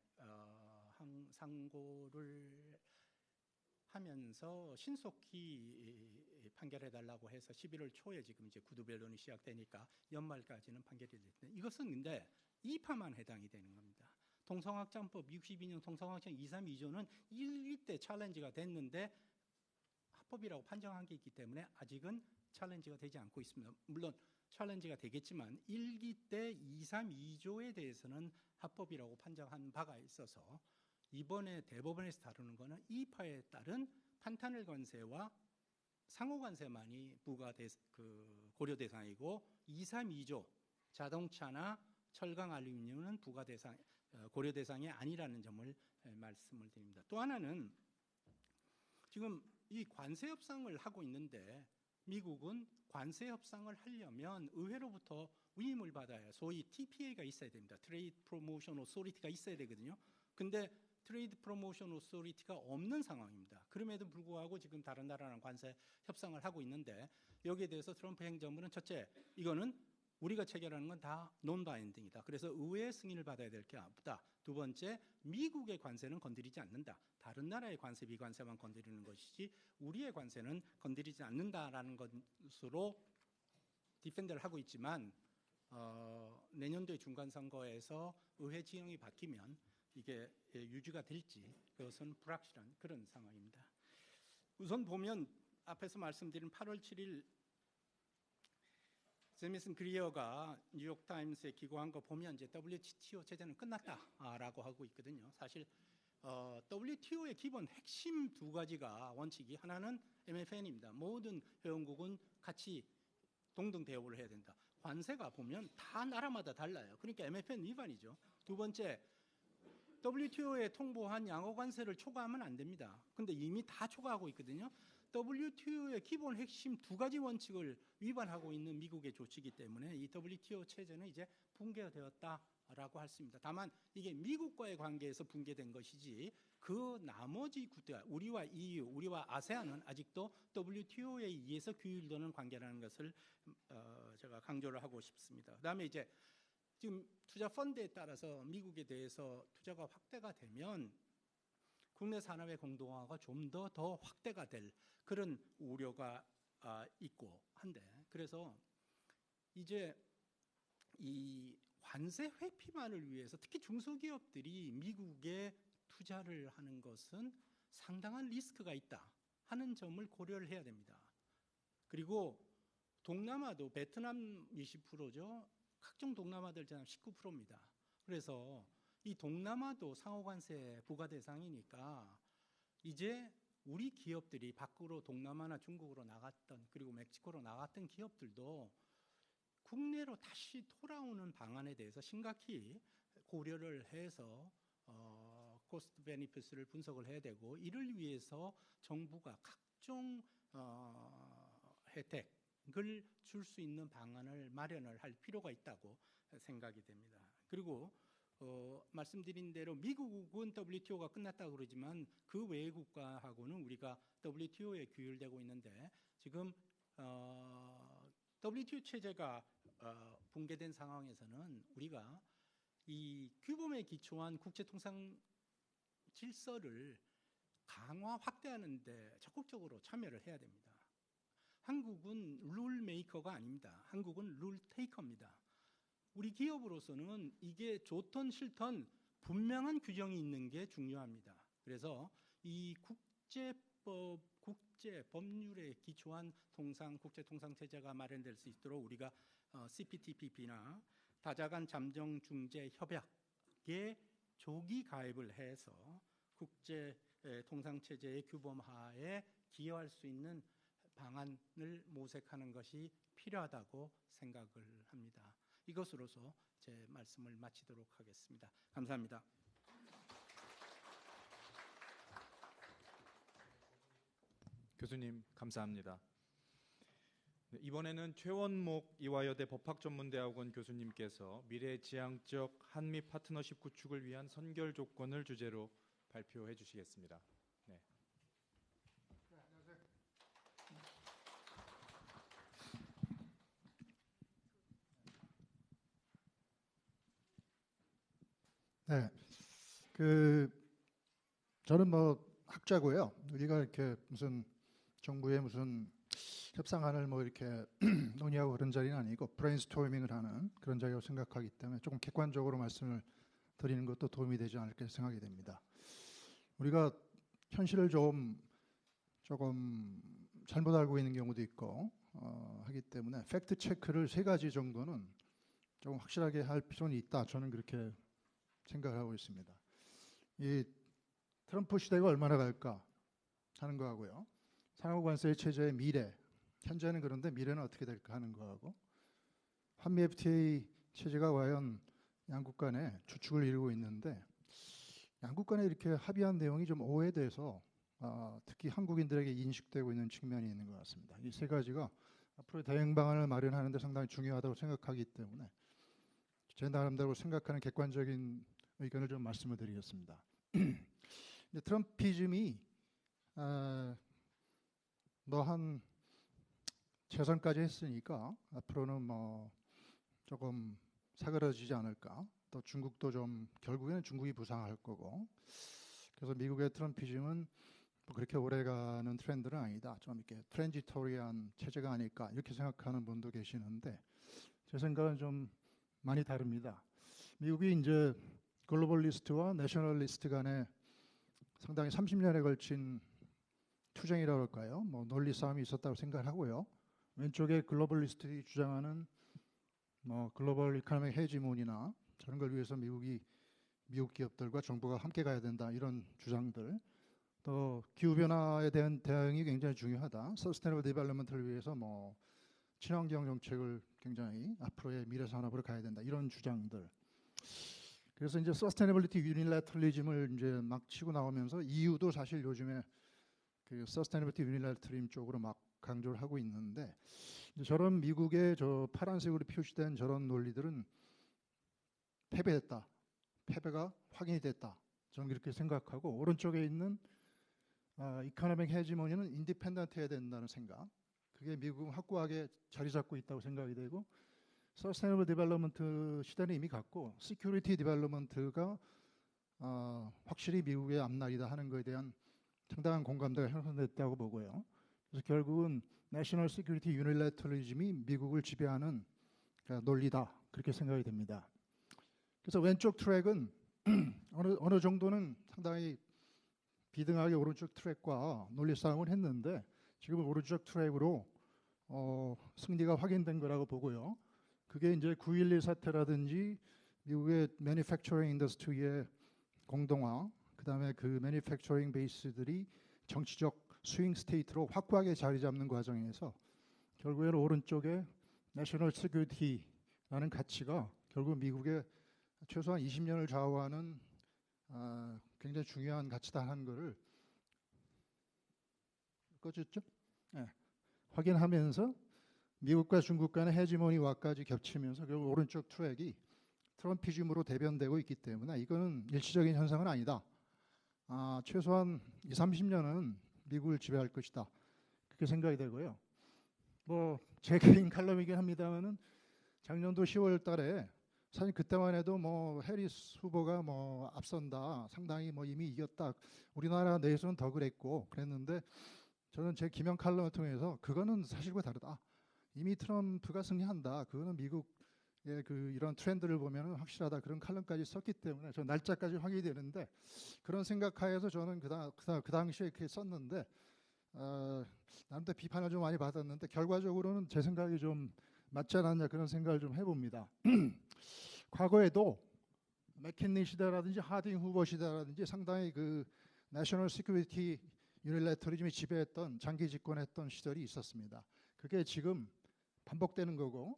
상고를 하면서 신속히 판결해달라고 해서 11월 초에 지금 이제 구두 변론이 시작되니까 연말까지는 판결이 됐는데, 이것은 근데 이파만 해당이 되는 겁니다. 통상확장법 62년 통상확장 232조는 1기 때 챌린지가 됐는데 합법이라고 판정한 게 있기 때문에 아직은 챌린지가 되지 않고 있습니다. 물론 챌린지가 되겠지만 1기 때 232조에 대해서는 합법이라고 판정한 바가 있어서 이번에 대법원에서 다루는 것은 이파에 따른 판탄을 관세와 상호 관세만이 고려 대상이고 232조 자동차나 철강 알루미늄은 고려 대상이 아니라는 점을 말씀을 드립니다. 또 하나는 지금 이 관세 협상을 하고 있는데 미국은 관세 협상을 하려면 의회로부터 위임을 받아야 소위 TPA가 있어야 됩니다. 트레이드 프로모션 오소리티가 있어야 되거든요. 근데 트레이드 프로모션 오소리티가 없는 상황입니다. 그럼에도 불구하고 지금 다른 나라랑 관세 협상을 하고 있는데 여기에 대해서 트럼프 행정부는 첫째, 이거는 우리가 체결하는 건 다 논바인딩이다. 그래서 의회의 승인을 받아야 될 게 없다. 두 번째, 미국의 관세는 건드리지 않는다. 다른 나라의 관세, 비관세만 건드리는 것이지 우리의 관세는 건드리지 않는다라는 것으로 디펜더를 하고 있지만 내년도에 중간선거에서 의회 진영이 바뀌면 이게 유지가 될지 그것은 불확실한 그런 상황입니다. 우선 보면 앞에서 말씀드린 8월 7일 제미슨 그리어가 뉴욕타임스에 기고한 거 보면 이제 WTO 체제는 끝났다라고 하고 있거든요. 사실 WTO의 기본 핵심 두 가지가 원칙이 하나는 MFN입니다. 모든 회원국은 같이 동등 대우를 해야 된다. 관세가 보면 다 나라마다 달라요. 그러니까 MFN 위반이죠. 두 번째, WTO에 통보한 양호 관세를 초과하면 안 됩니다. 근데 이미 다 초과하고 있거든요. WTO의 기본 핵심 두 가지 원칙을 위반하고 있는 미국의 조치이기 때문에 이 WTO 체제는 이제 붕괴되었다라고 할 수 있습니다. 다만 이게 미국과의 관계에서 붕괴된 것이지 그 나머지 국가, 우리와 EU, 우리와 아세안은 아직도 WTO에 의해서 규율되는 관계라는 것을 제가 강조를 하고 싶습니다. 그다음에 이제 지금 투자 펀드에 따라서 미국에 대해서 투자가 확대가 되면 국내 산업의 공동화가 좀 더 확대가 될 그런 우려가 있고 한데, 그래서 이제 이 관세 회피만을 위해서 특히 중소기업들이 미국에 투자를 하는 것은 상당한 리스크가 있다 하는 점을 고려를 해야 됩니다. 그리고 동남아도 베트남 20%죠. 각종 동남아들 제한 19%입니다. 그래서 이 동남아도 상호관세 부과 대상이니까 이제 우리 기업들이 밖으로 동남아나 중국으로 나갔던, 그리고 멕시코로 나갔던 기업들도 국내로 다시 돌아오는 방안에 대해서 심각히 고려를 해서 코스트 베니피스를 분석을 해야 되고, 이를 위해서 정부가 각종 혜택을 줄 수 있는 방안을 마련을 할 필요가 있다고 생각이 됩니다. 그리고 말씀드린 대로 미국은 WTO가 끝났다고 그러지만 그 외의 국가하고는 우리가 WTO에 규율되고 있는데, 지금 WTO 체제가 붕괴된 상황에서는 우리가 이 규범에 기초한 국제통상 질서를 강화 확대하는 데 적극적으로 참여를 해야 됩니다. 한국은 룰 메이커가 아닙니다. 한국은 룰 테이커입니다. 우리 기업으로서는 이게 좋든 싫든 분명한 규정이 있는 게 중요합니다. 그래서 이 국제 법률에 기초한 국제 통상 체제가 마련될 수 있도록 우리가 CPTPP나 다자간 잠정 중재 협약에 조기 가입을 해서 국제 통상 체제의 규범화에 기여할 수 있는 방안을 모색하는 것이 필요하다고 생각을 합니다. 이것으로서 제 말씀을 마치도록 하겠습니다. 감사합니다. 교수님 감사합니다. 네, 이번에는 최원목 이화여대 법학전문대학원 교수님께서 미래지향적 한미 파트너십 구축을 위한 선결 조건을 주제로 발표해 주시겠습니다. 네. 네, 저는 뭐 학자고요. 우리가 이렇게 무슨 정부의 무슨 협상안을 뭐 이렇게 논의하고 그런 자리는 아니고 브레인스토밍을 하는 그런 자리라고 생각하기 때문에 조금 객관적으로 말씀을 드리는 것도 도움이 되지 않을까 생각이 됩니다. 우리가 현실을 조금 잘못 알고 있는 경우도 있고 하기 때문에 팩트 체크를 3가지 정도는 조금 확실하게 할 필요는 있다. 저는 그렇게 생각을 하고 있습니다. 이 트럼프 시대가 얼마나 갈까 하는 거하고요. 상호관세 체제의 미래, 현재는 그런데 미래는 어떻게 될까 하는 거하고, 한미 FTA 체제가 과연 양국 간에 주축을 이루고 있는데 양국 간에 이렇게 합의한 내용이 좀 오해돼서 특히 한국인들에게 인식되고 있는 측면이 있는 것 같습니다. 이 3가지가 앞으로 대응 방안을 마련하는 데 상당히 중요하다고 생각하기 때문에 제 나름대로 생각하는 객관적인 의견을 좀 말씀을 드리겠습니다. 트럼피즘이 뭐 한 재선까지 했으니까 앞으로는 뭐 조금 사그러지지 않을까. 또 중국도 좀 결국에는 중국이 부상할 거고. 그래서 미국의 트럼피즘은 뭐 그렇게 오래가는 트렌드는 아니다. 좀 이렇게 트랜지토리한 체제가 아닐까 이렇게 생각하는 분도 계시는데 제 생각은 좀 많이 다릅니다. 미국이 이제 글로벌리스트와 내셔널리스트 간에 상당히 30년에 걸친 투쟁이라고 할까요? 뭐 논리 싸움이 있었다고 생각하고요. 왼쪽에 글로벌리스트들이 주장하는 뭐 글로벌 이코노믹 헤지모니나 저런 걸 위해서 미국 기업들과 정부가 함께 가야 된다 이런 주장들, 또 기후 변화에 대한 대응이 굉장히 중요하다. 서스테이너블 디벨롭먼트를 위해서 뭐 친환경 정책을 굉장히 앞으로의 미래 산업으로 가야 된다 이런 주장들. 그래서 이제 서스테이너빌리티 유니래터리즘을 이제 막 치고 나오면서 EU도 사실 요즘에 그 서스테이너빌리티 유니래터리즘 쪽으로 막 강조를 하고 있는데, 저런 미국의 저 파란색으로 표시된 저런 논리들은 패배했다. 패배가 확인이 됐다. 저는 그렇게 생각하고, 오른쪽에 있는 이코노믹 헤지모니는 인디펜던트 해야 된다는 생각. 그게 미국은 확고하게 자리 잡고 있다고 생각이 되고, 서스테이너블 디벨롭먼트 시대는 이미 갔고 시큐리티 디벨롭먼트가 확실히 미국의 앞날이다 하는 것에 대한 상당한 공감대가 형성됐다고 보고요. 그래서 결국은 내셔널 시큐리티 유니래터리즘이 미국을 지배하는 논리다 그렇게 생각이 됩니다. 그래서 왼쪽 트랙은 어느 정도는 상당히 비등하게 오른쪽 트랙과 논리 싸움을 했는데 지금은 오른쪽 트랙으로 승리가 확인된 거라고 보고요. 그게 이제 9.11 사태라든지 미국의 매니팩처링 인더스트리의 공동화, 그다음에 그 매니팩처링 베이스들이 정치적 스윙 스테이트로 확고하게 자리 잡는 과정에서 결국에는 오른쪽에 내셔널 시큐리티라는 가치가 결국 미국의 최소한 20년을 좌우하는 굉장히 중요한 가치다 하는 것을 꺼졌죠? 네. 확인하면서 미국과 중국 간의 헤지모니와까지 겹치면서 결국 오른쪽 트랙이 트럼피즘으로 대변되고 있기 때문에 이거는 일시적인 현상은 아니다. 최소한 20, 30년은 미국을 지배할 것이다. 그렇게 생각이 되고요. 뭐 제 개인 칼럼이긴 합니다만은 작년도 10월 달에 사실 그때만 해도 뭐 해리스 후보가 뭐 앞선다, 상당히 뭐 이미 이겼다, 우리나라 내에서는 더 그랬는데 저는 제 기명 칼럼을 통해서 그거는 사실과 다르다. 이미 트럼프가 승리한다. 그거는 미국의 그 이런 트렌드를 보면 확실하다. 그런 칼럼까지 썼기 때문에 저 날짜까지 확인이 되는데 그런 생각하에서 저는 그 당시에 이렇게 썼는데 나름대로 비판을 좀 많이 받았는데 결과적으로는 제 생각이 좀 맞지 않았냐 그런 생각을 좀 해봅니다. 과거에도 맥킨리 시대라든지 하딩 후보 시대라든지 상당히 그 내셔널 시큐리티 유니래터리즘이 지배했던 장기 집권했던 시절이 있었습니다. 그게 지금 반복되는 거고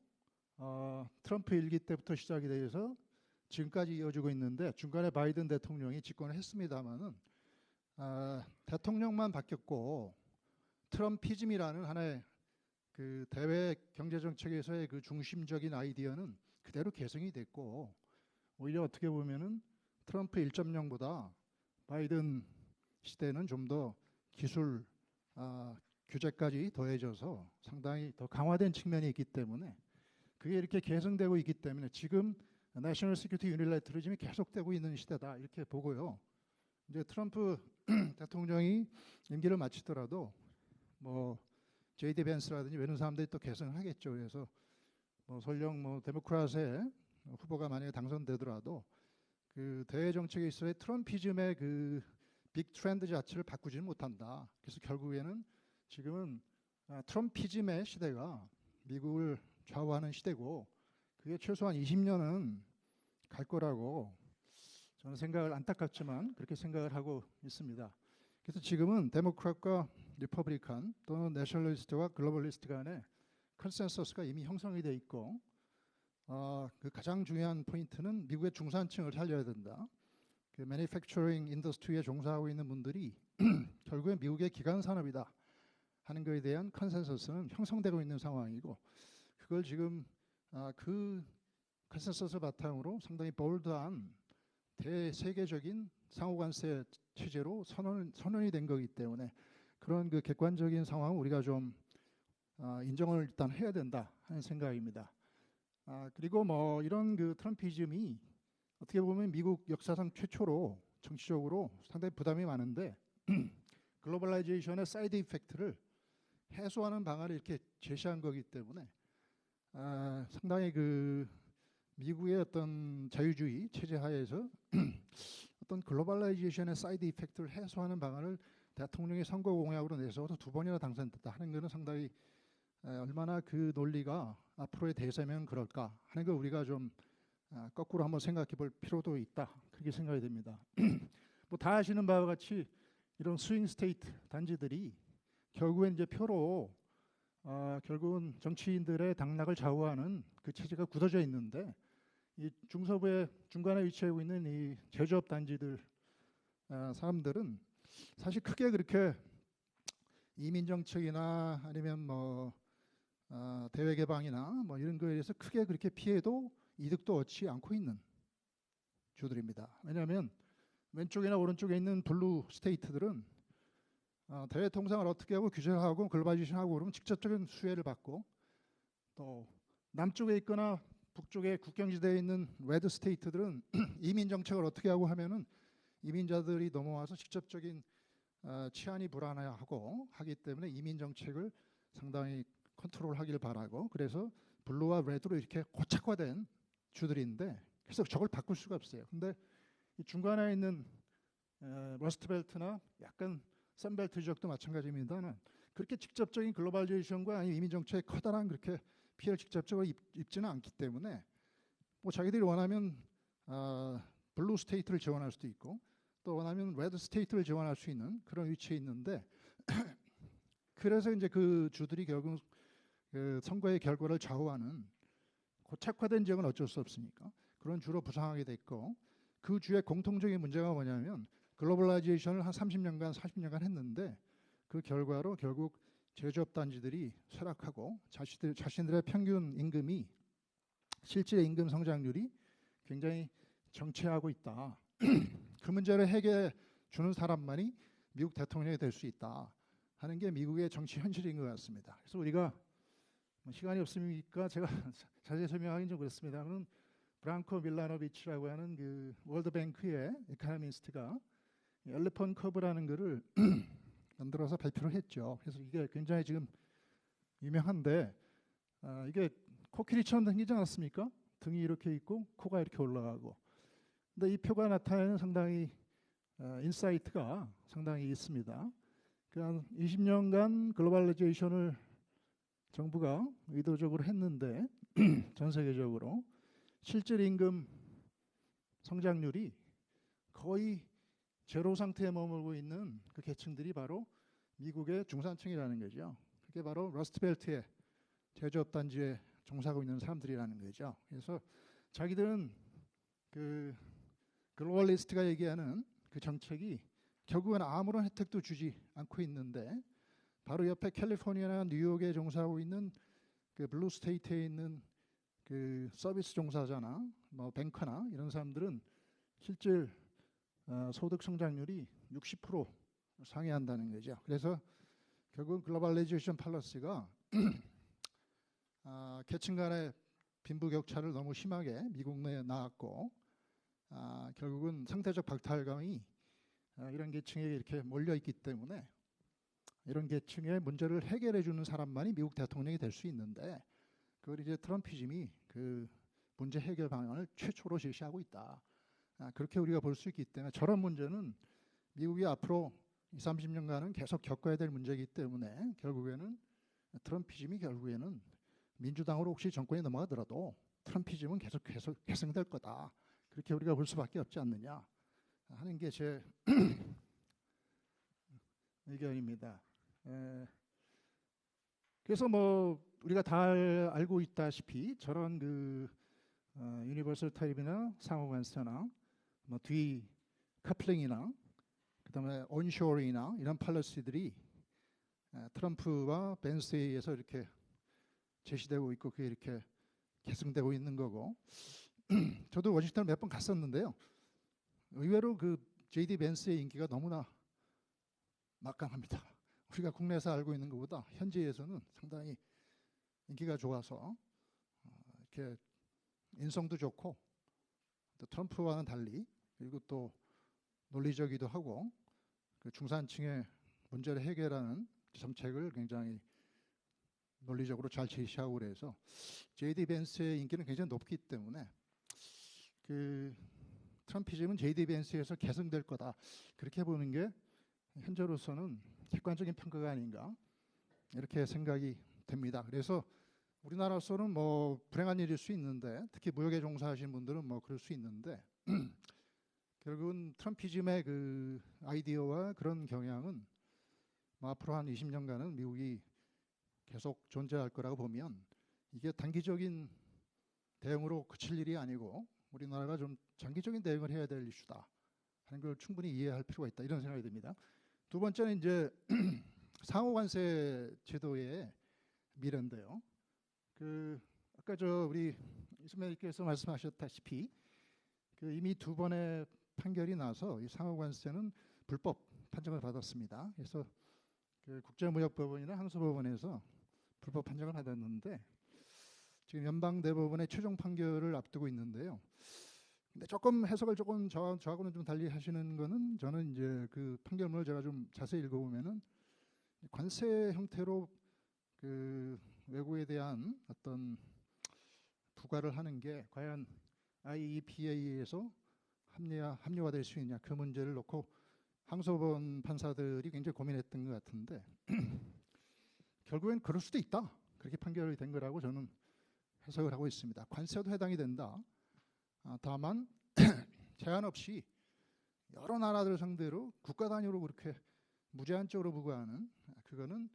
트럼프 일기 때부터 시작이 돼서 지금까지 이어지고 있는데 중간에 바이든 대통령이 집권을 했습니다마는 대통령만 바뀌었고 트럼피즘이라는 하나의 그 대외 경제 정책에서의 그 중심적인 아이디어는 그대로 계승이 됐고 오히려 어떻게 보면은 트럼프 1.0보다 바이든 시대는 좀 더 기술 규제까지 더해져서 상당히 더 강화된 측면이 있기 때문에 그게 이렇게 계승되고 있기 때문에 지금 내셔널 시큐리티 유니래터리즘이 계속되고 있는 시대다 이렇게 보고요. 이제 트럼프 대통령이 임기를 마치더라도 뭐 제이디 벤스라든지 이런 사람들이 또 계승을 하겠죠. 그래서 뭐 설령 뭐 데모크рат의 후보가 만약에 당선되더라도 그 대외 정책에 있어서의 트럼피즘의 그 빅 트렌드 자체를 바꾸지는 못한다. 그래서 결국에는 지금은 트럼피즘의 시대가 미국을 좌우하는 시대고 그게 최소한 20년은 갈 거라고 저는 생각을 안타깝지만 그렇게 생각을 하고 있습니다. 그래서 지금은 데모크рат과 리퍼블리칸 또는 내셔널리스트와 글로벌리스트 간의 컨센서스가 이미 형성이 돼 있고 그 가장 중요한 포인트는 미국의 중산층을 살려야 된다. 그 매니팩처링 인더스트리에 종사하고 있는 분들이 결국에 미국의 기간 산업이다 하는 것에 대한 컨센서스는 형성되고 있는 상황이고 그걸 지금 그 컨센서스 바탕으로 상당히 볼드한 대세계적인 상호관세 체제로 선언이 된 거기 때문에 그런 그 객관적인 상황을 우리가 좀 인정을 일단 해야 된다 하는 생각입니다. 그리고 뭐 이런 그 트럼피즘이 어떻게 보면 미국 역사상 최초로 정치적으로 상당히 부담이 많은데 글로벌라이제이션의 사이드 이펙트를 해소하는 방안을 이렇게 제시한 거기 때문에 상당히 그 미국의 어떤 자유주의 체제 하에서 어떤 글로벌라이제이션의 사이드 이펙트를 해소하는 방안을 대통령이 선거 공약으로 내세워서 2번이나 당선됐다 하는 것은 상당히 얼마나 그 논리가 앞으로의 대세면 그럴까 하는 걸 우리가 좀 거꾸로 한번 생각해 볼 필요도 있다. 그렇게 생각이 됩니다. 뭐 다 아시는 바와 같이 이런 스윙 스테이트 단지들이 결국엔 이제 표로 결국은 정치인들의 당락을 좌우하는 그 체제가 굳어져 있는데 이 중서부의 중간에 위치하고 있는 이 제조업 단지들 사람들은 사실 크게 그렇게 이민 정책이나 아니면 뭐 대외 개방이나 뭐 이런 거에 대해서 크게 그렇게 피해도 이득도 얻지 않고 있는 주들입니다. 왜냐하면 왼쪽이나 오른쪽에 있는 블루 스테이트들은 대외 통상을 어떻게 하고 규제하고 글로벌리제이션하고 그러면 직접적인 수혜를 받고, 또 남쪽에 있거나 북쪽에 국경지대에 있는 레드 스테이트들은 이민 정책을 어떻게 하고 하면은 이민자들이 넘어와서 직접적인 치안이 불안해하고 하기 때문에 이민 정책을 상당히 컨트롤하길 바라고, 그래서 블루와 레드로 이렇게 고착화된 주들인데 그래서 저걸 바꿀 수가 없어요. 근데 이 중간에 있는 러스트벨트나 약간 썬벨트 지역도 마찬가지입니다만 그렇게 직접적인 글로벌리제이션과 이민 정책에 커다란 그렇게 피해를 직접적으로 입지는 않기 때문에 뭐 자기들이 원하면 블루 스테이트를 지원할 수도 있고 또 원하면 레드 스테이트를 지원할 수 있는 그런 위치에 있는데 그래서 이제 그 주들이 결국 그 선거의 결과를 좌우하는 고착화된 지역은 어쩔 수 없으니까 그런 주로 부상하게 됐고, 그 주의 공통적인 문제가 뭐냐면 글로벌라이제이션을 한 30년간 40년간 했는데 그 결과로 결국 제조업 단지들이 쇠락하고 자신들의 평균 임금이 실제 임금 성장률이 굉장히 정체하고 있다. 그 문제를 해결해 주는 사람만이 미국 대통령이 될 수 있다 하는 게 미국의 정치 현실인 것 같습니다. 그래서 우리가 시간이 없으니까 제가 자세히 설명하기는 좀 그렇습니다만 브랑코 밀라노비치라고 하는 그 월드뱅크의 에코노미스트가 엘리펀트 커브라는 거를 만들어서 발표를 했죠. 그래서 이게 굉장히 지금 유명한데 이게 코끼리처럼 생기지 않았습니까? 등이 이렇게 있고 코가 이렇게 올라가고. 근데 이 표가 나타내는 상당히 인사이트가 상당히 있습니다. 한 20년간 글로벌라이제이션을 정부가 의도적으로 했는데 전 세계적으로 실질 임금 성장률이 거의 제로 상태에 머물고 있는 그 계층들이 바로 미국의 중산층이라는 거죠. 그게 바로 러스트벨트의 제조업 단지에 종사하고 있는 사람들이라는 거죠. 그래서 자기들은 그 글로벌리스트가 얘기하는 그 정책이 결국은 아무런 혜택도 주지 않고 있는데 바로 옆에 캘리포니아나 뉴욕에 종사하고 있는 그 블루 스테이트에 있는 그 서비스 종사자나 뭐 뱅커나 이런 사람들은 실질 소득 성장률이 60% 상회한다는 거죠. 그래서 결국 글로벌라이제이션 팔러시가 계층 간의 빈부격차를 너무 심하게 미국 내에 낳았고 결국은 상대적 박탈감이 이런 계층에 이렇게 몰려 있기 때문에 이런 계층의 문제를 해결해 주는 사람만이 미국 대통령이 될 수 있는데 그걸 이제 트럼피즘이 그 문제 해결 방안을 최초로 제시하고 있다. 그렇게 우리가 볼 수 있기 때문에 저런 문제는 미국이 앞으로 20, 30년간은 계속 겪어야 될 문제이기 때문에 결국에는 트럼피즘이 결국에는 민주당으로 혹시 정권이 넘어가더라도 트럼피즘은 계속 계승될 거다. 그렇게 우리가 볼 수밖에 없지 않느냐 하는 게 제 의견입니다. 그래서 뭐 우리가 다 알고 있다시피 저런 그 유니버설 타입이나 상호관세나 뭐 디커플링이나 그다음에 온쇼링이나 이런 팔러시들이 트럼프와 벤스에 의해서 이렇게 제시되고 있고 그게 이렇게 계승되고 있는 거고 저도 워싱턴을 몇 번 갔었는데요. 의외로 그 J.D. 벤스의 인기가 너무나 막강합니다. 우리가 국내에서 알고 있는 것보다 현지에서는 상당히 인기가 좋아서 이렇게 인성도 좋고 또 트럼프와는 달리 그리고 또 논리적이기도 하고 그 중산층의 문제를 해결하는 정책을 굉장히 논리적으로 잘 제시하고 그래서 J.D. 벤스의 인기는 굉장히 높기 때문에 그 트럼피즘은 J.D. 벤스에서 계승될 거다 그렇게 보는 게 현재로서는 객관적인 평가가 아닌가 이렇게 생각이 됩니다. 그래서 우리나라로서는 뭐 불행한 일일 수 있는데 특히 무역에 종사하시는 분들은 뭐 그럴 수 있는데 결국은 트럼피즘의 그 아이디어와 그런 경향은 뭐 앞으로 한 20년간은 미국이 계속 존재할 거라고 보면 이게 단기적인 대응으로 그칠 일이 아니고 우리나라가 좀 장기적인 대응을 해야 될 이슈다 하는 걸 충분히 이해할 필요가 있다 이런 생각이 듭니다. 두 번째는 이제 상호관세 제도의 미래인데요. 그 아까 우리 이스마일께서 말씀하셨다시피 그 이미 두 번의 판결이 나서 이 상호관세는 불법 판정을 받았습니다. 그래서 그 국제무역법원이나 항소법원에서 불법 판정을 받았는데 지금 연방대법원의 최종 판결을 앞두고 있는데요. 근데 조금 해석을 조금 저하고는 좀 달리 하시는 거는 저는 이제 그 판결문을 제가 좀 자세히 읽어보면은 관세 형태로 그 외국에 대한 어떤 부과를 하는 게 과연 IEPA에서 합리화될 수 있냐 그 문제를 놓고 항소법원 판사들이 굉장히 고민했던 것 같은데 결국엔 그럴 수도 있다 그렇게 판결이 된 거라고 저는 해석을 하고 있습니다. 관세도 해당이 된다. 다만 제한 없이 여러 나라들 상대로 국가 단위로 그렇게 무제한적으로 부과하는 그거는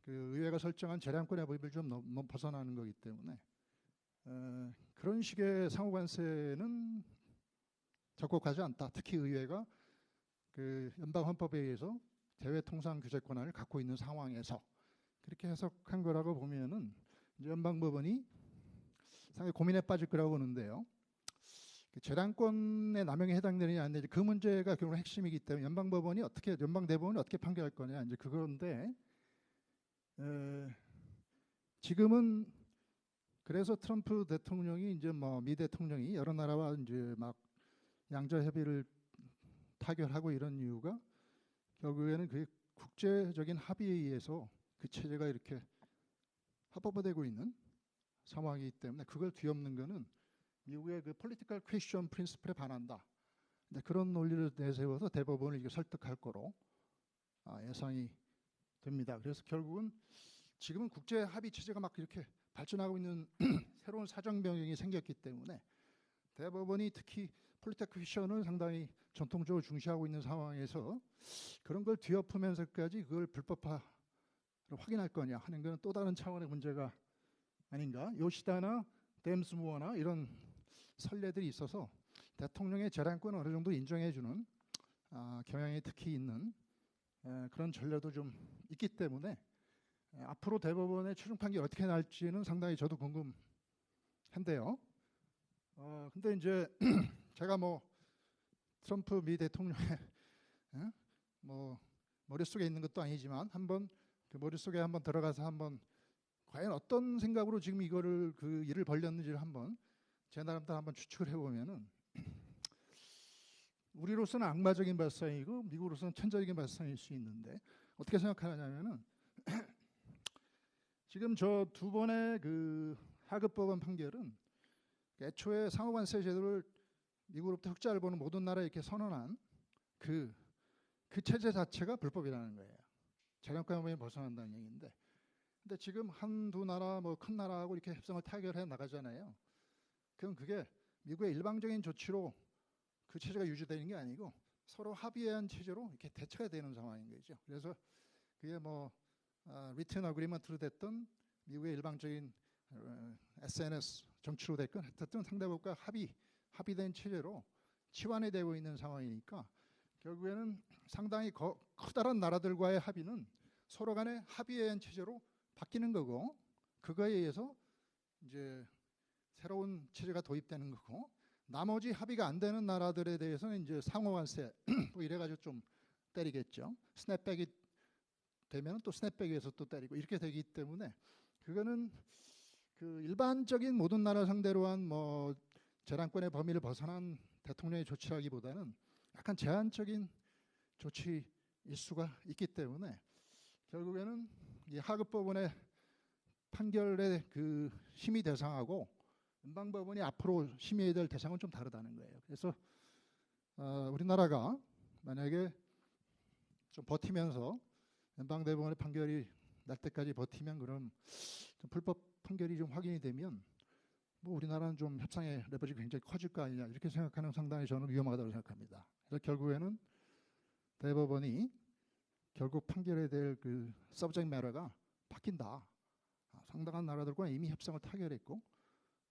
그 의회가 설정한 재량권의 법을 좀 벗어나는 거기 때문에 그런 식의 상호관세는 적극하지 않다. 특히 의회가 그 연방헌법에 의해서 대외통상 규제 권한을 갖고 있는 상황에서 그렇게 해석한 거라고 보면은 이제 연방법원이 상당히 고민에 빠질 거라고 보는데요. 재량권의 남용에 해당되느냐 안 되느냐 그 문제가 결국 핵심이기 때문에 연방대법원이 어떻게 판결할 거냐 이제 그건데 지금은 그래서 트럼프 대통령이 이제 뭐 미 대통령이 여러 나라와 이제 막 양자 협의를 타결하고 이런 이유가 결국에는 그 국제적인 합의에 의해서 그 체제가 이렇게 합법화되고 있는 상황이기 때문에 그걸 뒤엎는 거는 미국의 그 political question principle에 반한다. 그런 논리를 내세워서 대법원을 이게 설득할 거로 예상이 됩니다. 그래서 결국은 지금은 국제 합의 체제가 막 이렇게 발전하고 있는 새로운 사정 변경이 생겼기 때문에 대법원이 특히 political question을 상당히 전통적으로 중시하고 있는 상황에서 그런 걸 뒤엎으면서까지 그걸 불법화로 확인할 거냐 하는 것은 또 다른 차원의 문제가 아닌가. 요시다나 댐스무어나 이런 선례들이 있어서 대통령의 재량권을 어느 정도 인정해주는 경향이 특히 있는 그런 전례도 좀 있기 때문에 앞으로 대법원의 최종 판결이 어떻게 날지는 상당히 저도 궁금한데요. 근데 이제 제가 뭐 트럼프 미 대통령의 뭐 머릿속에 있는 것도 아니지만 한번 그 머릿속에 한번 들어가서 한번 과연 어떤 생각으로 지금 이거를 그 일을 벌였는지를 한번 제 나름대로 한번 추측을 해보면은 우리로서는 악마적인 발상이고 미국으로서는 천재적인 발상일 수 있는데 어떻게 생각하냐면은 지금 저 두 번의 그 하급법원 판결은 애초에 상호관세 제도를 미국으로부터 흑자를 보는 모든 나라에 이렇게 선언한 그 체제 자체가 불법이라는 거예요. 재량권에 벗어난다는 얘기인데, 근데 지금 한두 나라 뭐 큰 나라하고 이렇게 협상을 타결해 나가잖아요. 그럼 그게 미국의 일방적인 조치로 그 체제가 유지되는 게 아니고 서로 합의한 체제로 이렇게 대처가 되는 상황인 거죠. 그래서 그게 뭐 리튼 어그리먼트로 됐던 미국의 일방적인 SNS 정치로 됐건 하여튼 상대국가 합의된 체제로 치환이 되고 있는 상황이니까 결국에는 상당히 커다란 나라들과의 합의는 서로 간에 합의한 체제로 바뀌는 거고 그거에 의해서 이제 새로운 체제가 도입되는 거고 나머지 합의가 안 되는 나라들에 대해서는 이제 상호관세 뭐 이래가지고 좀 때리겠죠. 스냅백이 되면 또 스냅백에서 또 때리고 이렇게 되기 때문에 그거는 그 일반적인 모든 나라 상대로 한 뭐 재량권의 범위를 벗어난 대통령의 조치라기보다는 약간 제한적인 조치일 수가 있기 때문에 결국에는 이 하급법원의 판결의 그 심의 대상하고 연방법원이 앞으로 심의해야 될 대상은 좀 다르다는 거예요. 그래서 우리나라가 만약에 좀 버티면서 연방대법원의 판결이 날 때까지 버티면 그럼 좀 불법 판결이 좀 확인이 되면 뭐 우리나라는 좀 협상의 레버리지가 굉장히 커질 거 아니냐 이렇게 생각하는 상당히 저는 위험하다고 생각합니다. 그래서 결국에는 대법원이 결국 판결해야 될 그 서브젝트 매터가 바뀐다. 상당한 나라들과 이미 협상을 타결했고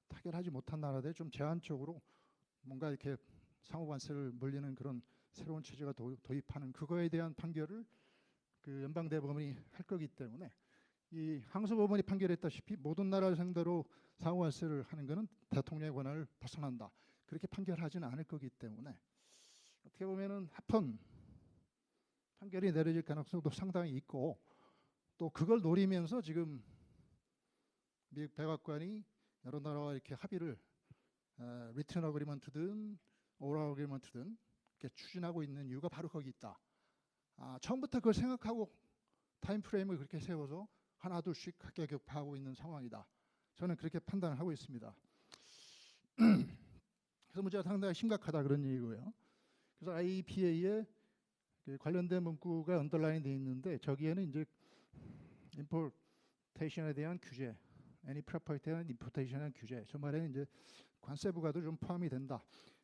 타결하지 못한 나라들 좀 제한적으로 뭔가 이렇게 상호 관세를 물리는 그런 새로운 체제가 도입하는 그거에 대한 판결을 그 연방 대법원이 할 거기 때문에 이 항소법원이 판결했다시피 모든 나라를 상대로 상호 관세를 하는 것은 대통령의 권한을 벗어난다. 그렇게 판결하지는 않을 거기 때문에 어떻게 보면은 합헌 판결이 내려질 가능성도 상당히 있고 또 그걸 노리면서 지금 미국 백악관이 여러 나라와 이렇게 합의를 리튼 어그리먼트든 오럴 어그리먼트든 이렇게 추진하고 있는 이유가 바로 거기 있다. 처음부터 그걸 생각하고 타임 프레임을 그렇게 세워서 하나 둘씩 각계 격파하고 있는 상황이다. 저는 그렇게 판단을 하고 있습니다. 그래서 문제가 상당히 심각하다 그런 얘기고요. 그래서 IEPA에 관련된 문구가 언더라인 돼 있는데 저기에는 이제 임포테이션에 대한 규제, 애니 프로퍼티에 대한 임포테이션에 대한 규제, 저 말에는 이제 관세 부과도 좀 포함이 된다.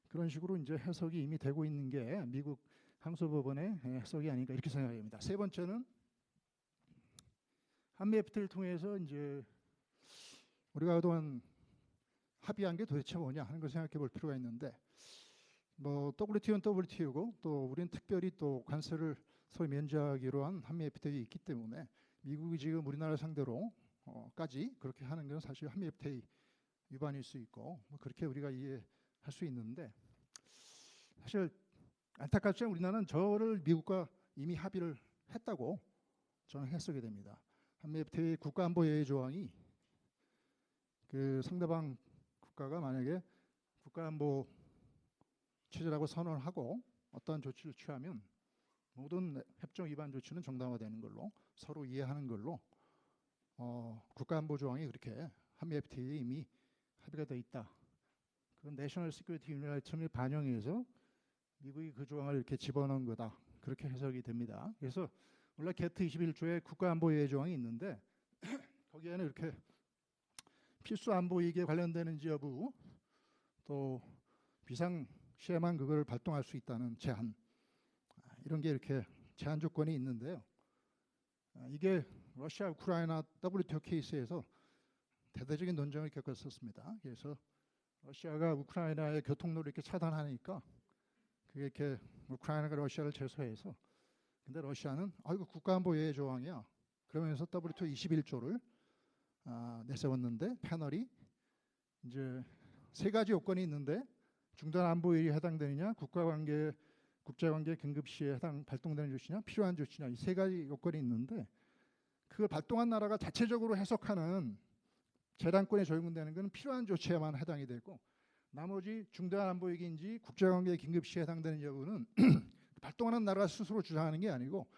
그런 식으로 이제 해석이 이미 되고 있는 게 미국 항소법원의 해석이 아닌가 이렇게 생각합니다. 세 번째는 한미 FTA를 통해서 이제 우리가 그동안 합의한 게 도대체 뭐냐 하는 걸 생각해 볼 필요가 있는데 뭐 WTO는 WTO고 또 우리는 특별히 또 관세를 소위 면제하기로 한 한미 FTA가 있기 때문에 미국이 지금 우리나라 상대로 까지 그렇게 하는 건 사실 한미 FTA 위반일 수 있고 뭐 그렇게 우리가 이해할 수 있는데 사실 안타깝지만 우리나라는 저를 미국과 이미 합의를 했다고 저는 해석이 됩니다. 한미 FTA 국가안보예외 조항이 그 상대방 국가가 만약에 국가안보 체제라고 선언하고 어떠한 조치를 취하면 모든 협정 위반 조치는 정당화되는 걸로 서로 이해하는 걸로 국가안보 조항이 그렇게 한미 FTA에 이미 합의가 돼 있다. 그건 내셔널 시큐리티 유니라이트를 반영해서 미국이 그 조항을 이렇게 집어넣은 거다. 그렇게 해석이 됩니다. 그래서 원래 게트 21조에 국가안보예외 조항이 있는데 거기에는 이렇게 필수 안보 이익에 관련되는지 여부 또 비상 시에만 그걸 발동할 수 있다는 제한 이런 게 이렇게 제한 조건이 있는데요. 이게 러시아 우크라이나 WTO 케이스에서 대대적인 논쟁을 겪었었습니다. 그래서 러시아가 우크라이나의 교통로를 이렇게 차단하니까 그게 이렇게 우크라이나가 러시아를 제소해서 근데 러시아는 이거 국가안보예외 조항이야. 그러면서 WTO 21조를 내세웠는데 패널이 이제 세 가지 요건이 있는데 중단 안보일이 해당되느냐, 국가관계, 국제관계 긴급 시에 발동되는 조치냐, 필요한 조치냐 이 세 가지 요건이 있는데 그걸 발동한 나라가 자체적으로 해석하는 재단권에 적용되는 것은 필요한 조치에만 해당이 되고 나머지 중단 안보익인지 국제관계 긴급 시에 해당되는 여부는 발동하는 나라가 스스로 주장하는 게 아니고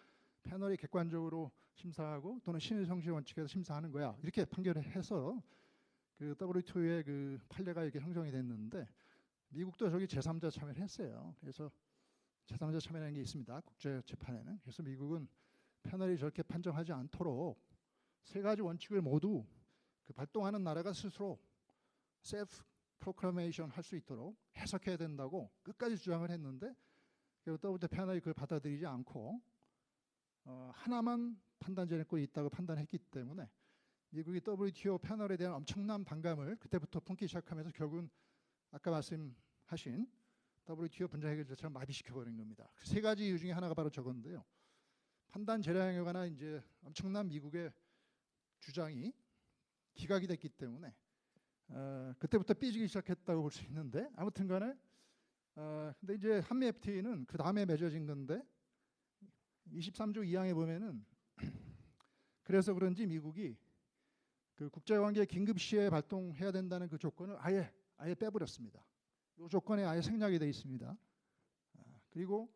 패널이 객관적으로 심사하고 또는 신의 성실 원칙에서 심사하는 거야. 이렇게 판결을 해서 그 WTO의 그 판례가 이렇게 형성이 됐는데 미국도 저기 제3자 참여를 했어요. 그래서 제3자 참여라는 게 있습니다. 국제 재판에는. 그래서 미국은 패널이 저렇게 판정하지 않도록 세 가지 원칙을 모두 그 발동하는 나라가 스스로 셀프 프로클레이션 할 수 있도록 해석해야 된다고 끝까지 주장을 했는데 WTO 패널이 그걸 받아들이지 않고 하나만 판단 제한권이 있다고 판단했기 때문에 미국이 WTO 패널에 대한 엄청난 반감을 그때부터 품기 시작하면서 결국은 아까 말씀하신 WTO 분쟁 해결 절차를 마비시켜버린 겁니다. 그 세 가지 이유 중에 하나가 바로 저건데요. 판단 재량에 관한 이제 엄청난 미국의 주장이 기각이 됐기 때문에 그때부터 삐지기 시작했다고 볼 수 있는데 아무튼간에 근데 이제 한미 FTA는 그 다음에 맺어진 건데 23조 2항에 보면은 그래서 그런지 미국이 그 국제관계 긴급 시에 발동해야 된다는 그 조건을 아예 빼버렸습니다. 이 조건에 아예 생략이 되어 있습니다. 그리고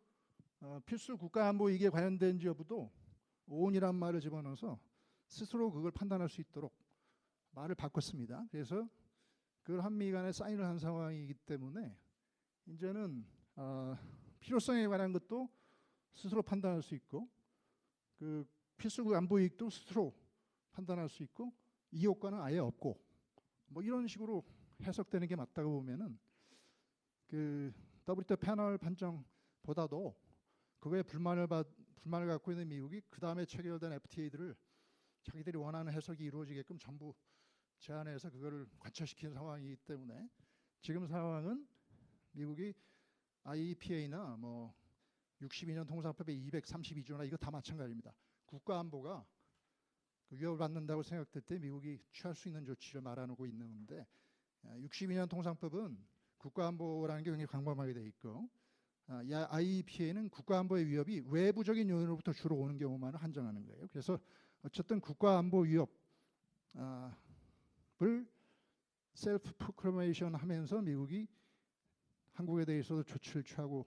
필수 국가안보 이익에 관련된 여부도 오온이란 말을 집어넣어서 스스로 그걸 판단할 수 있도록 말을 바꿨습니다. 그래서 그걸 한미 간에 사인을 한 상황이기 때문에 이제는 필요성에 관한 것도 스스로 판단할 수 있고 그 필수 안보 이익도 스스로 판단할 수 있고 이 효과는 아예 없고 뭐 이런 식으로 해석되는 게 맞다고 보면은 그 WTO 패널 판정보다도 그거에 불만을 갖고 있는 미국이 그 다음에 체결된 FTA들을 자기들이 원하는 해석이 이루어지게끔 전부 제안해서 그거를 관철시킨 상황이기 때문에 지금 상황은 미국이 IEPA나 뭐 62년 통상법의 232조나 이거 다 마찬가지입니다. 국가안보가 위협을 받는다고 생각될 때 미국이 취할 수 있는 조치를 말하고 있는 건데 62년 통상법은 국가안보라는 게 굉장히 광범하게 돼 있고 IEPA는 국가안보의 위협이 외부적인 요인으로부터 주로 오는 경우만 한정하는 거예요. 그래서 어쨌든 국가안보 위협을 셀프 프로클레이션 하면서 미국이 한국에 대해서도 조치를 취하고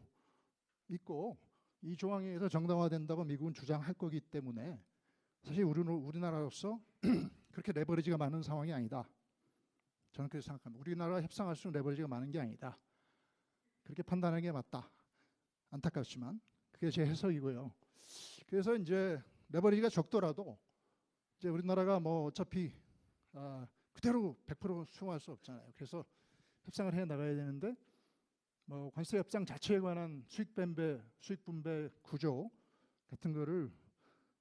있고 이 조항에 의해서 정당화된다고 미국은 주장할 거기 때문에 사실 우리나라로서 그렇게 레버리지가 많은 상황이 아니다. 저는 그렇게 생각합니다. 우리나라가 협상할수록 레버리지가 많은 게 아니다. 그렇게 판단하는 게 맞다. 안타깝지만 그게 제 해석이고요. 그래서 이제 레버리지가 적더라도 이제 우리나라가 뭐 어차피 그대로 100% 수용할 수 없잖아요. 그래서 협상을 해 나가야 되는데 뭐 관세 협상 자체에 관한 수익 분배 구조 같은 거를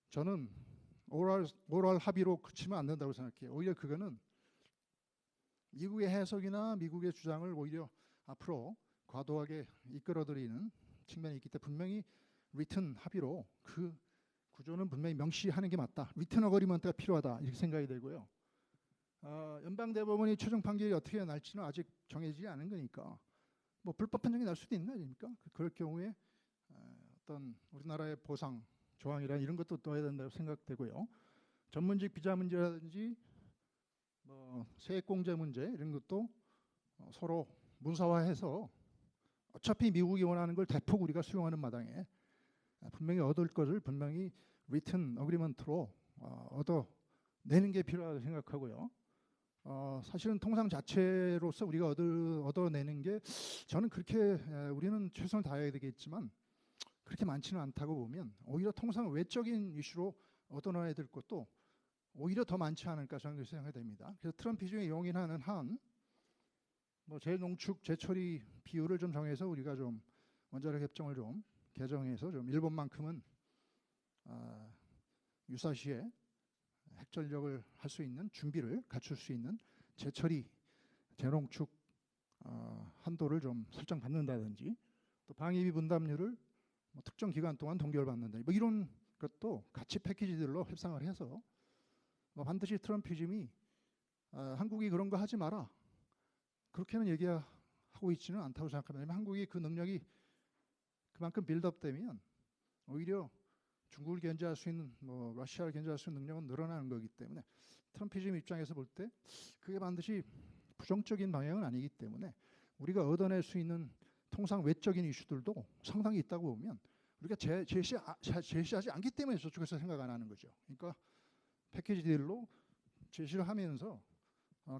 저는 오랄 합의로 그치면 안 된다고 생각해요. 오히려 그거는 미국의 해석이나 미국의 주장을 오히려 앞으로 과도하게 이끌어들이는 측면이 있기 때문에 분명히 리튼 합의로 그 구조는 분명히 명시하는 게 맞다. 리튼 어거리먼트가 필요하다. 이렇게 생각이 되고요. 연방대법원이 최종 판결이 어떻게 날지는 아직 정해지지 않은 거니까 뭐 불법 판정이 날 수도 있는 거 아닙니까? 그럴 경우에 어떤 우리나라의 보상 조항이란 이런 것도 넣어야 된다고 생각되고요. 전문직 비자 문제라든지 뭐 세액공제 문제 이런 것도 서로 문서화해서 어차피 미국이 원하는 걸 대폭 우리가 수용하는 마당에 분명히 얻을 것을 분명히 리튼 어그리먼트로 얻어내는 게 필요하다고 생각하고요. 사실은 통상 자체로서 우리가 얻어내는 게 저는 그렇게 우리는 최선을 다해야 되겠지만 그렇게 많지는 않다고 보면 오히려 통상 외적인 이슈로 얻어내야 될 것도 오히려 더 많지 않을까 저는 그렇게 생각이 됩니다. 그래서 트럼프 중에 용인하는 한 뭐 재농축 재처리 비율을 좀 정해서 우리가 좀 원자력 협정을 좀 개정해서 좀 일본만큼은 유사시에 핵전력을 할 수 있는 준비를 갖출 수 있는 재처리 재농축 한도를 좀 설정받는다든지 또 방위비 분담률을 뭐 특정 기간 동안 동결받는다든지 뭐 이런 것도 같이 패키지들로 협상을 해서 뭐 반드시 트럼피즘이 한국이 그런 거 하지 마라 그렇게는 얘기하고 있지는 않다고 생각합니다. 왜냐하면 한국이 그 능력이 그만큼 빌드업되면 오히려 중국을 견제할 수 있는 뭐 러시아를 견제할 수 있는 능력은 늘어나는 거기 때문에 트럼피즘 입장에서 볼 때 그게 반드시 부정적인 방향은 아니기 때문에 우리가 얻어낼 수 있는 통상 외적인 이슈들도 상당히 있다고 보면 우리가 제시하지 않기 때문에 저쪽에서 생각 안 하는 거죠. 그러니까 패키지 딜로 제시를 하면서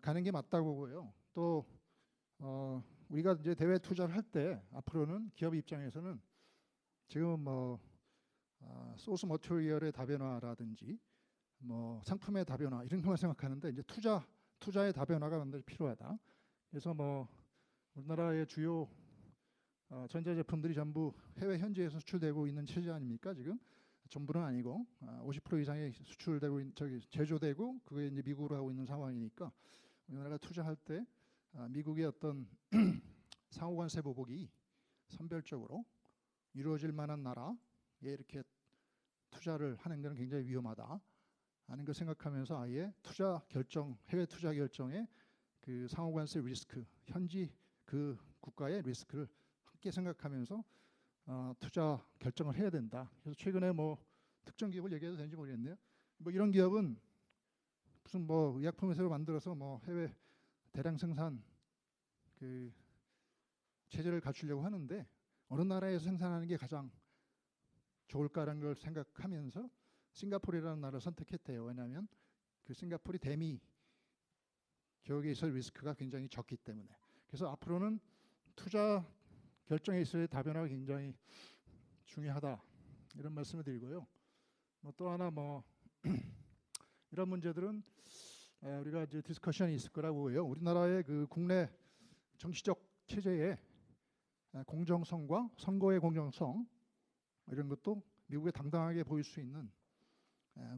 가는 게 맞다고 보고요. 또 우리가 이제 대외 투자를 할 때 앞으로는 기업 입장에서는 지금 뭐 소스 머티리얼의 다변화라든지 뭐 상품의 다변화 이런 것만 생각하는데 이제 투자의 다변화가 반드시 필요하다. 그래서 뭐 우리나라의 주요 전자 제품들이 전부 해외 현지에 수출되고 있는 체제 아닙니까? 지금 전부는 아니고 50% 이상이 수출되고 제조되고 그게 이제 미국으로 하고 있는 상황이니까 우리나라가 투자할 때 미국의 어떤 상호관세 보복이 선별적으로 이루어질 만한 나라에 이렇게 투자를 하는 것은 굉장히 위험하다 하는 걸 생각하면서 아예 해외 투자 결정에 그 상호관세 리스크, 현지 그 국가의 리스크를 함께 생각하면서 투자 결정을 해야 된다. 그래서 최근에 뭐 특정 기업을 얘기해도 되는지 모르겠네요. 뭐 이런 기업은 무슨 뭐 의약품을 새로 만들어서 뭐 해외 대량 생산 그 체제를 갖추려고 하는데 어느 나라에서 생산하는 게 가장 좋을까라는 걸 생각하면서 싱가포르라는 나라를 선택했대요. 왜냐하면 그 싱가포르이 대미 교역에 있어서 리스크가 굉장히 적기 때문에. 그래서 앞으로는 투자 결정에 있어서의 다변화가 굉장히 중요하다 이런 말씀을 드리고요. 뭐 또 하나 뭐 이런 문제들은 우리가 이제 디스커션이 있을 거라고 보여요. 우리나라의 그 국내 정치적 체제의 공정성과 선거의 공정성 이런 것도 미국에 당당하게 보일 수 있는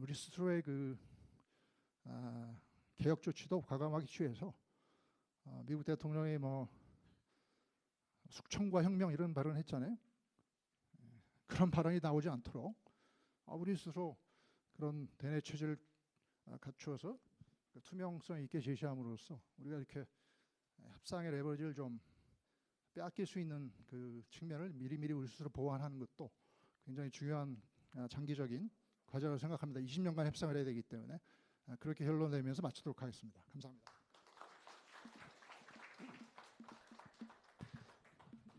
우리 스스로의 그 개혁 조치도 과감하게 취해서 미국 대통령이 뭐 숙청과 혁명 이런 발언을 했잖아요. 그런 발언이 나오지 않도록 우리 스스로 그런 대내 체제를 갖추어서 그 투명성 있게 제시함으로써 우리가 이렇게 협상의 레버리지를 좀 빼앗길 수 있는 그 측면을 미리미리 우리 스스로 보완하는 것도 굉장히 중요한 장기적인 과제라고 생각합니다. 20년간 협상을 해야 되기 때문에 그렇게 결론 내면서 마치도록 하겠습니다. 감사합니다.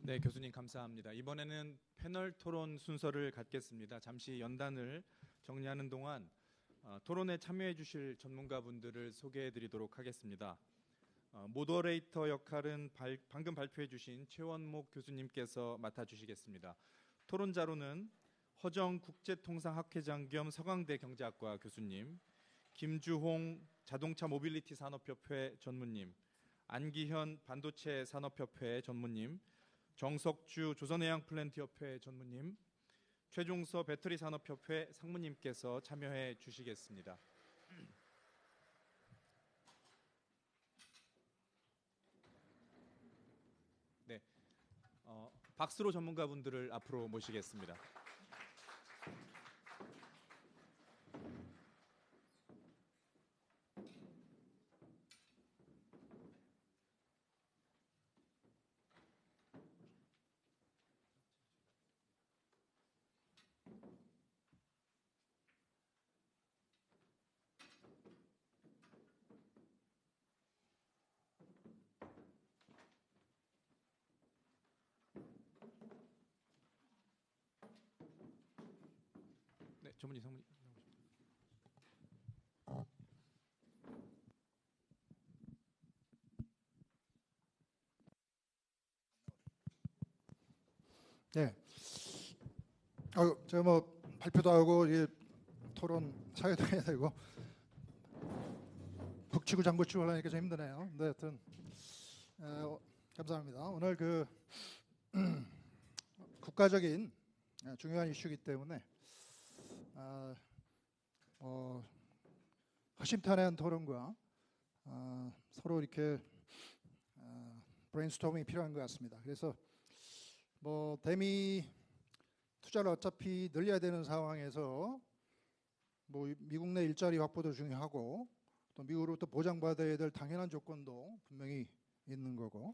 네, 교수님 감사합니다. 이번에는 패널 토론 순서를 갖겠습니다. 잠시 연단을 정리하는 동안 토론에 참여해 주실 전문가분들을 소개해 드리도록 하겠습니다. 모더레이터 역할은 방금 발표해 주신 최원목 교수님께서 맡아주시겠습니다. 토론자로는 허정 국제통상학회장 겸 서강대 경제학과 교수님, 김주홍 자동차 모빌리티 산업협회 전무님, 안기현 반도체 산업협회 전무님, 정석주 조선해양플랜트협회 전무님, 최종서 배터리산업협회 상무님께서 참여해 주시겠습니다. 네, 박수로 전문가분들을 앞으로 모시겠습니다. 네, 전문의 상무님. 네. 제가 뭐 발표도 하고 이게 토론 사회도 해야 되고 북치고 장구치고 하려니까 좀 힘드네요. 근데 하여튼 감사합니다. 오늘 그 국가적인 중요한 이슈이기 때문에 허심탄회한 토론과 서로 이렇게 브레인스토밍이 필요한 것 같습니다. 그래서 뭐 대미 투자를 어차피 늘려야 되는 상황에서 뭐 미국 내 일자리 확보도 중요하고 또 미국으로부터 보장받아야 될 당연한 조건도 분명히 있는 거고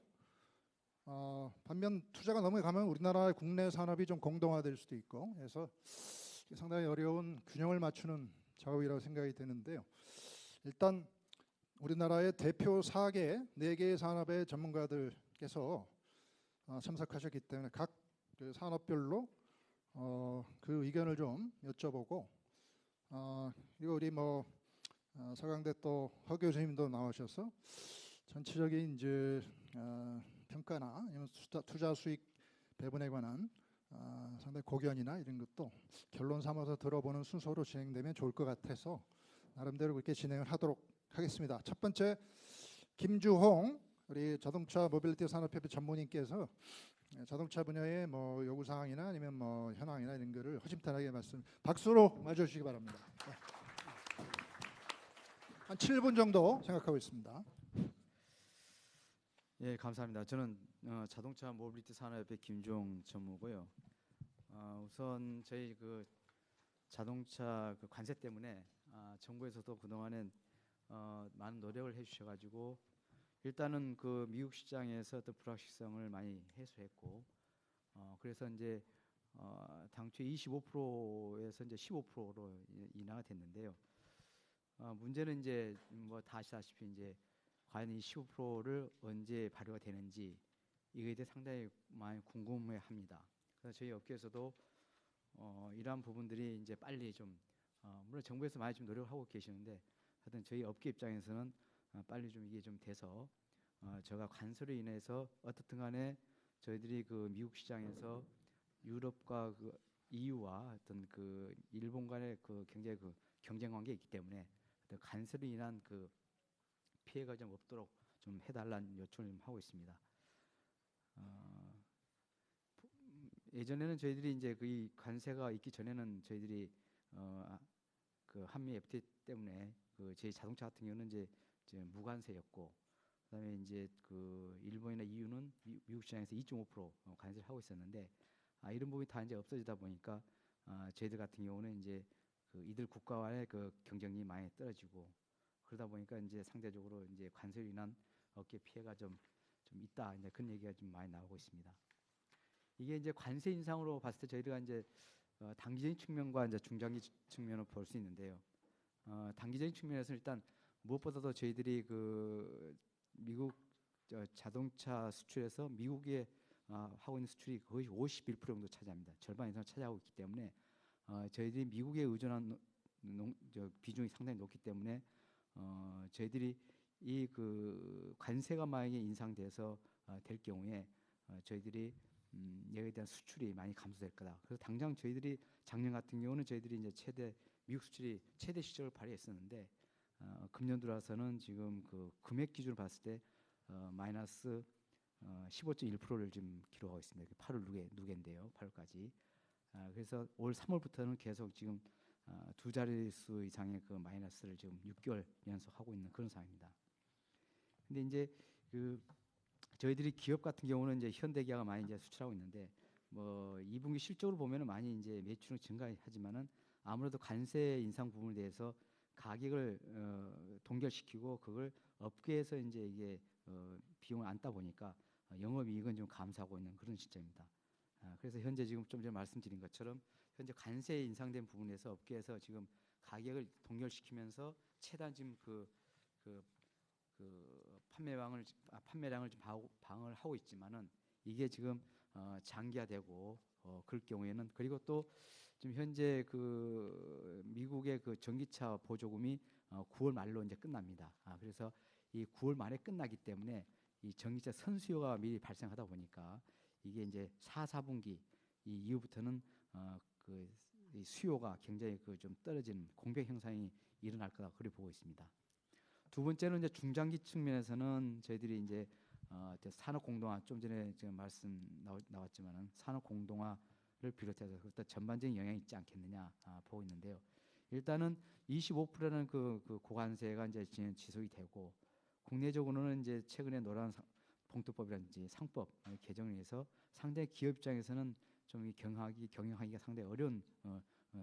반면 투자가 넘어가면 우리나라의 국내 산업이 좀 공동화될 수도 있고 해서 상당히 어려운 균형을 맞추는 작업이라고 생각이 되는데요. 일단 우리나라의 대표 4개, 4개의 산업의 전문가들께서 참석하셨기 때문에 각 그 산업별로 그 의견을 좀 여쭤보고 그리고 우리 뭐 서강대 또 허 교수님도 나오셔서 전체적인 이제 평가나 아니면 투자 수익 배분에 관한 상당히 고견이나 이런 것도 결론 삼아서 들어보는 순서로 진행되면 좋을 것 같아서 나름대로 그렇게 진행을 하도록 하겠습니다. 첫 번째 김주홍 우리 자동차 모빌리티 산업협회 전무님께서 자동차 분야의 뭐 요구 사항이나 아니면 뭐 현황이나 이런 거를 허심탄회하게 박수로 맞아주시기 바랍니다. 네. 한 7분 정도 생각하고 있습니다. 예, 감사합니다. 저는 자동차 모빌리티 산업의 김종 전무고요. 우선 저희 그 자동차 그 관세 때문에 정부에서도 그동안엔 많은 노력을 해주셔가지고 일단은 그 미국 시장에서 어떤 불확실성을 많이 해소했고 그래서 이제 당초 25%에서 이제 15%로 인하가 됐는데요. 문제는 이제 뭐 다 아시다시피 이제 과연 이 15%를 언제 발효가 되는지 이거에 대해 상당히 많이 궁금해합니다. 그래서 저희 업계에서도 이러한 부분들이 이제 빨리 좀 물론 정부에서 많이 좀 노력하고 계시는데 하여튼 저희 업계 입장에서는 빨리 좀 이게 좀 돼서 제가 관세로 인해서 어떻든 간에 저희들이 그 미국 시장에서 유럽과 그 EU와 어떤 그 일본 간의 그 굉장히 그 경쟁 관계가 있기 때문에 관세로 인한 그 피해가 좀 없도록 좀 해달라는 요청을 좀 하고 있습니다. 예전에는 저희들이 이제 그 관세가 있기 전에는 저희들이 그 한미 FTA 때문에 그 제 자동차 같은 경우는 이제 무관세였고, 그다음에 이제 그 일본이나 EU는 미국 시장에서 2.5% 관세를 하고 있었는데, 이런 부분이 다 이제 없어지다 보니까 저희들 같은 경우는 이제 그 이들 국가와의 그 경쟁력이 많이 떨어지고, 그러다 보니까 이제 상대적으로 이제 관세로 인한 어깨 피해가 좀 있다, 이제 그런 얘기가 좀 많이 나오고 있습니다. 이게 이제 관세 인상으로 봤을 때 저희가 이제 단기적인 측면과 이제 중장기 측면을 볼 수 있는데요. 단기적인 측면에서는 일단 무엇보다도 저희들이 그 미국 자동차 수출에서 미국에 하고 있는 수출이 거의 51% 정도 차지합니다. 절반 이상 차지하고 있기 때문에 저희들이 미국에 의존한 비중이 상당히 높기 때문에 저희들이 이 그 관세가 만약에 인상돼서 될 경우에 저희들이 여기에 대한 수출이 많이 감소될 거다. 그래서 당장 저희들이 작년 같은 경우는 저희들이 이제 미국 수출이 최대 실적을 발휘했었는데, 금년 들어와서는 지금 그 금액 기준으로 봤을 때 마이너스 15.1%를 지금 기록하고 있습니다. 8월 누계인데요, 8월까지. 그래서 올 3월부터는 계속 지금 두 자릿수 이상의 그 마이너스를 지금 6개월 연속하고 있는 그런 상황입니다. 근데 이제 그 저희들이 기업 같은 경우는 이제 현대기아가 많이 이제 수출하고 있는데, 뭐 2분기 실적으로 보면은 많이 이제 매출은 증가하지만은 아무래도 관세 인상 부분에 대해서 가격을 동결시키고 그걸 업계에서 이제 이게 비용을 안다 보니까 영업이익은 좀 감소하고 있는 그런 시점입니다. 그래서 현재 지금 좀 전에 말씀드린 것처럼 현재 관세 인상된 부분에서 업계에서 지금 가격을 동결시키면서 최대한 지금 그 판매량을 좀 방어를 하고 있지만은 이게 지금 장기화되고 그럴 경우에는, 그리고 또 지금 현재 그 미국의 그 전기차 보조금이 9월 말로 이제 끝납니다. 그래서 이 9월 말에 끝나기 때문에 이 전기차 선수요가 미리 발생하다 보니까 이게 이제 4분기 이 이후부터는 이 수요가 굉장히 그 좀 떨어지는 공백 현상이 일어날 거다 그렇게 보고 있습니다. 두 번째는 이제 중장기 측면에서는 저희들이 이제 산업 공동화, 좀 전에 지금 말씀 나왔지만은 산업 공동화를 비롯해서 그것도 전반적인 영향이 있지 않겠느냐 보고 있는데요. 일단은 25%라는 그 고관세가 이제 지속이 되고, 국내적으로는 이제 최근에 노란 봉투법이라든지 상법 개정을 해서 상당히 기업 입장에서는 좀 경영하기가 상당히 어려운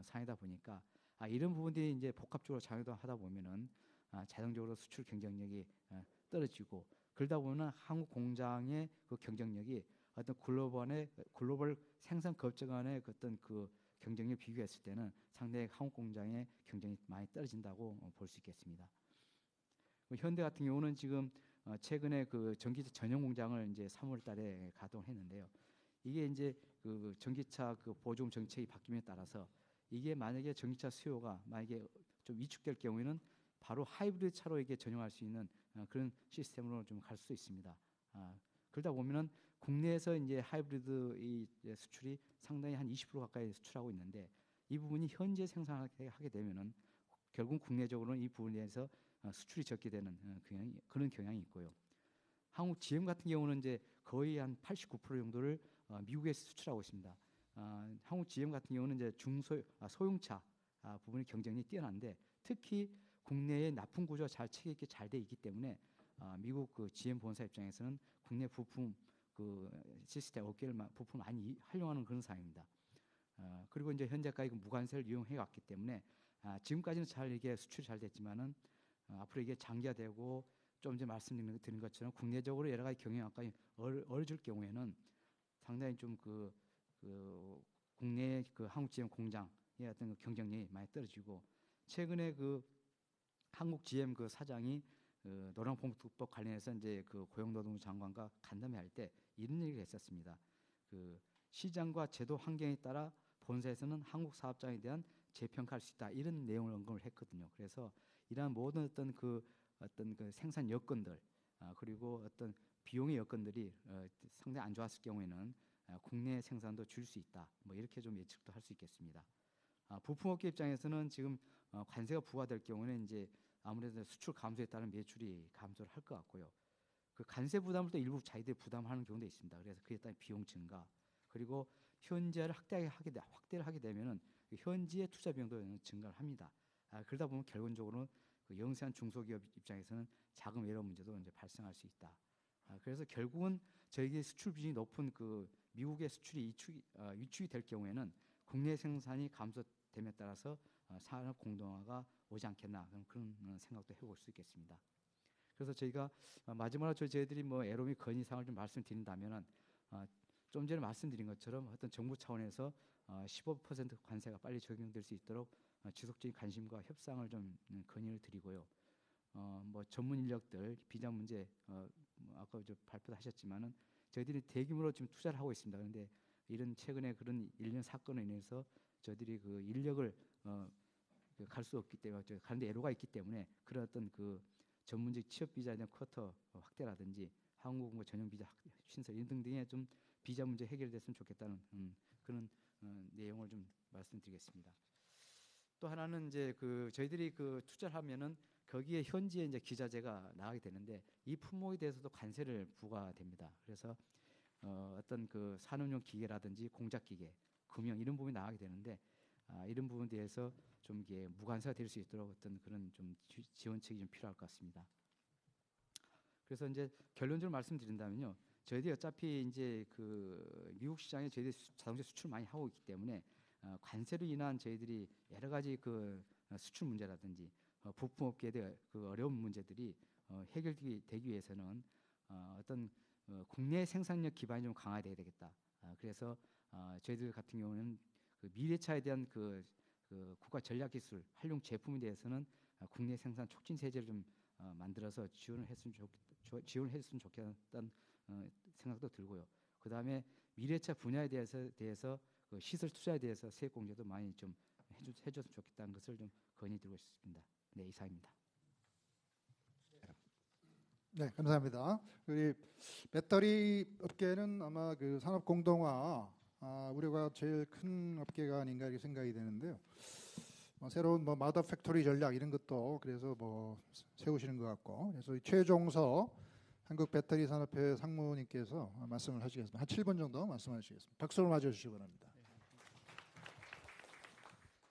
상황이다 보니까 이런 부분들이 이제 복합적으로 작용하다 보면은 자동적으로 수출 경쟁력이 떨어지고, 그러다 보면 한국 공장의 그 경쟁력이 어떤 글로벌 생산 업체 간의 어떤 그 경쟁력 비교했을 때는 상당히 한국 공장의 경쟁이 많이 떨어진다고 볼 수 있겠습니다. 현대 같은 경우는 지금 최근에 그 전기차 전용 공장을 이제 3월달에 가동했는데요. 이게 이제 그 전기차 그 보조금 정책이 바뀜에 따라서 이게 만약에 전기차 수요가 만약에 좀 위축될 경우에는 바로 하이브리드 차로 이게 전용할 수 있는 그런 시스템으로 좀 갈 수 있습니다. 그러다 보면은 국내에서 이제 하이브리드 이 수출이 상당히 한 20% 가까이 수출하고 있는데, 이 부분이 현재 생산하게 하게 되면은 결국 국내적으로는 이 부분에 대해서 수출이 적게 되는 그런 경향이 있고요. 한국 GM 같은 경우는 이제 거의 한 89% 정도를 미국에 수출하고 있습니다. 한국 GM 같은 경우는 이제 소형차 부분의 경쟁이 뛰어난데, 특히 국내의 납품 구조가 잘 체계 있게 잘 돼 있기 때문에 미국 그 GM 본사 입장에서는 국내 부품 그 시스템 업계를 부품 많이 활용하는 그런 상황입니다. 그리고 이제 현재까지 그 무관세를 이용해 왔기 때문에 지금까지는 잘 이게 수출이 잘 됐지만은 앞으로 이게 장기화되고 좀 전에 말씀드린 것처럼 국내적으로 여러 가지 경영 악화가 어려질 경우에는 상당히 좀 그 국내 그 한국 GM 공장의 어떤 경쟁력이 많이 떨어지고, 최근에 그 한국 GM 그 사장이 노란봉투법 관련해서 이제 그 고용노동부 장관과 간담회할 때 이런 얘기를 했었습니다. 그 시장과 제도 환경에 따라 본사에서는 한국 사업장에 대한 재평가할 수 있다, 이런 내용을 언급을 했거든요. 그래서 이러한 모든 어떤 그 생산 여건들 그리고 어떤 비용의 여건들이 상당히 안 좋았을 경우에는 국내 생산도 줄 수 있다, 뭐 이렇게 좀 예측도 할 수 있겠습니다. 부품업계 입장에서는 지금 관세가 부과될 경우는 이제 아무래도 수출 감소에 따른 매출이 감소를 할 것 같고요. 그 관세 부담을 또 일부 자기들이 부담하는 경우도 있습니다. 그래서 그에 따른 비용 증가, 그리고 현지화를 확대를 하게 되면은 그 현지의 투자 비용도 증가를 합니다. 그러다 보면 결론적으로는 그 영세한 중소기업 입장에서는 자금 외로 문제도 이제 발생할 수 있다. 그래서 결국은 저에게 수출 비중이 높은 그 미국의 수출이 위축이 될 경우에는 국내 생산이 감소됨에 따라서 산업 공동화가 오지 않겠나 그런 생각도 해볼 수 있겠습니다. 그래서 저희가 마지막으로 저희들이 뭐 애로미 건의사항을 좀 말씀드린다면은 좀 전에 말씀드린 것처럼 어떤 정부 차원에서 15% 관세가 빨리 적용될 수 있도록 지속적인 관심과 협상을 좀 건의를 드리고요. 뭐 전문 인력들 비자 문제 뭐 아까 발표도 하셨지만은 저희들이 대규모로 지금 투자를 하고 있습니다. 그런데 이런 최근에 그런 일련 사건으로 인해서 저희들이 그 인력을 갈 수 없기 때문에 가는데 애로가 있기 때문에 그런 어떤 그 전문직 취업 비자에 대한 쿼터 확대라든지 한국 뭐 전용 비자 신설 이런 등등의 좀 비자 문제 해결됐으면 좋겠다는 그런 내용을 좀 말씀드리겠습니다. 또 하나는 이제 그 저희들이 그 투자를 하면은 거기에 현지에 이제 기자재가 나가게 되는데 이 품목에 대해서도 관세를 부과됩니다. 그래서 어떤 그 산업용 기계라든지 공작 기계, 금형 이런 부분이 나가게 되는데 이런 부분에 대해서 좀 이게 무관세가 될 수 있도록 어떤 그런 좀 지원책이 좀 필요할 것 같습니다. 그래서 이제 결론적으로 말씀드린다면요, 저희들이 어차피 이제 그 미국 시장에 저희들이 자동차 수출 많이 하고 있기 때문에 관세로 인한 저희들이 여러 가지 그 수출 문제라든지 부품업계에 대한 그 어려운 문제들이 해결되기 위해서는 어떤 국내 생산력 기반이 좀 강화돼야 되겠다. 그래서 저희들 같은 경우는 그 미래차에 대한 그 국가 전략기술 활용 제품에 대해서는 국내 생산 촉진 세제를 좀 만들어서 지원을 했으면 좋겠다는 생각도 들고요. 그 다음에 미래차 분야에 대해서 그 시설 투자에 대해서 세액 공제도 많이 좀 해줬으면 좋겠다는 것을 좀 건의드리고 싶습니다. 네, 이상입니다. 네, 감사합니다. 우리 배터리 업계는 아마 그 산업 공동화 우려가 제일 큰 업계가 아닌가 이렇게 생각이 되는데요. 새로운 뭐 마더 팩토리 전략 이런 것도 그래서 뭐 세우시는 것 같고, 그래서 최종서 한국 배터리 산업회 상무님께서 말씀을 하시겠습니다. 한 7분 정도 말씀하시겠습니다. 박수를 맞아주시기 바랍니다.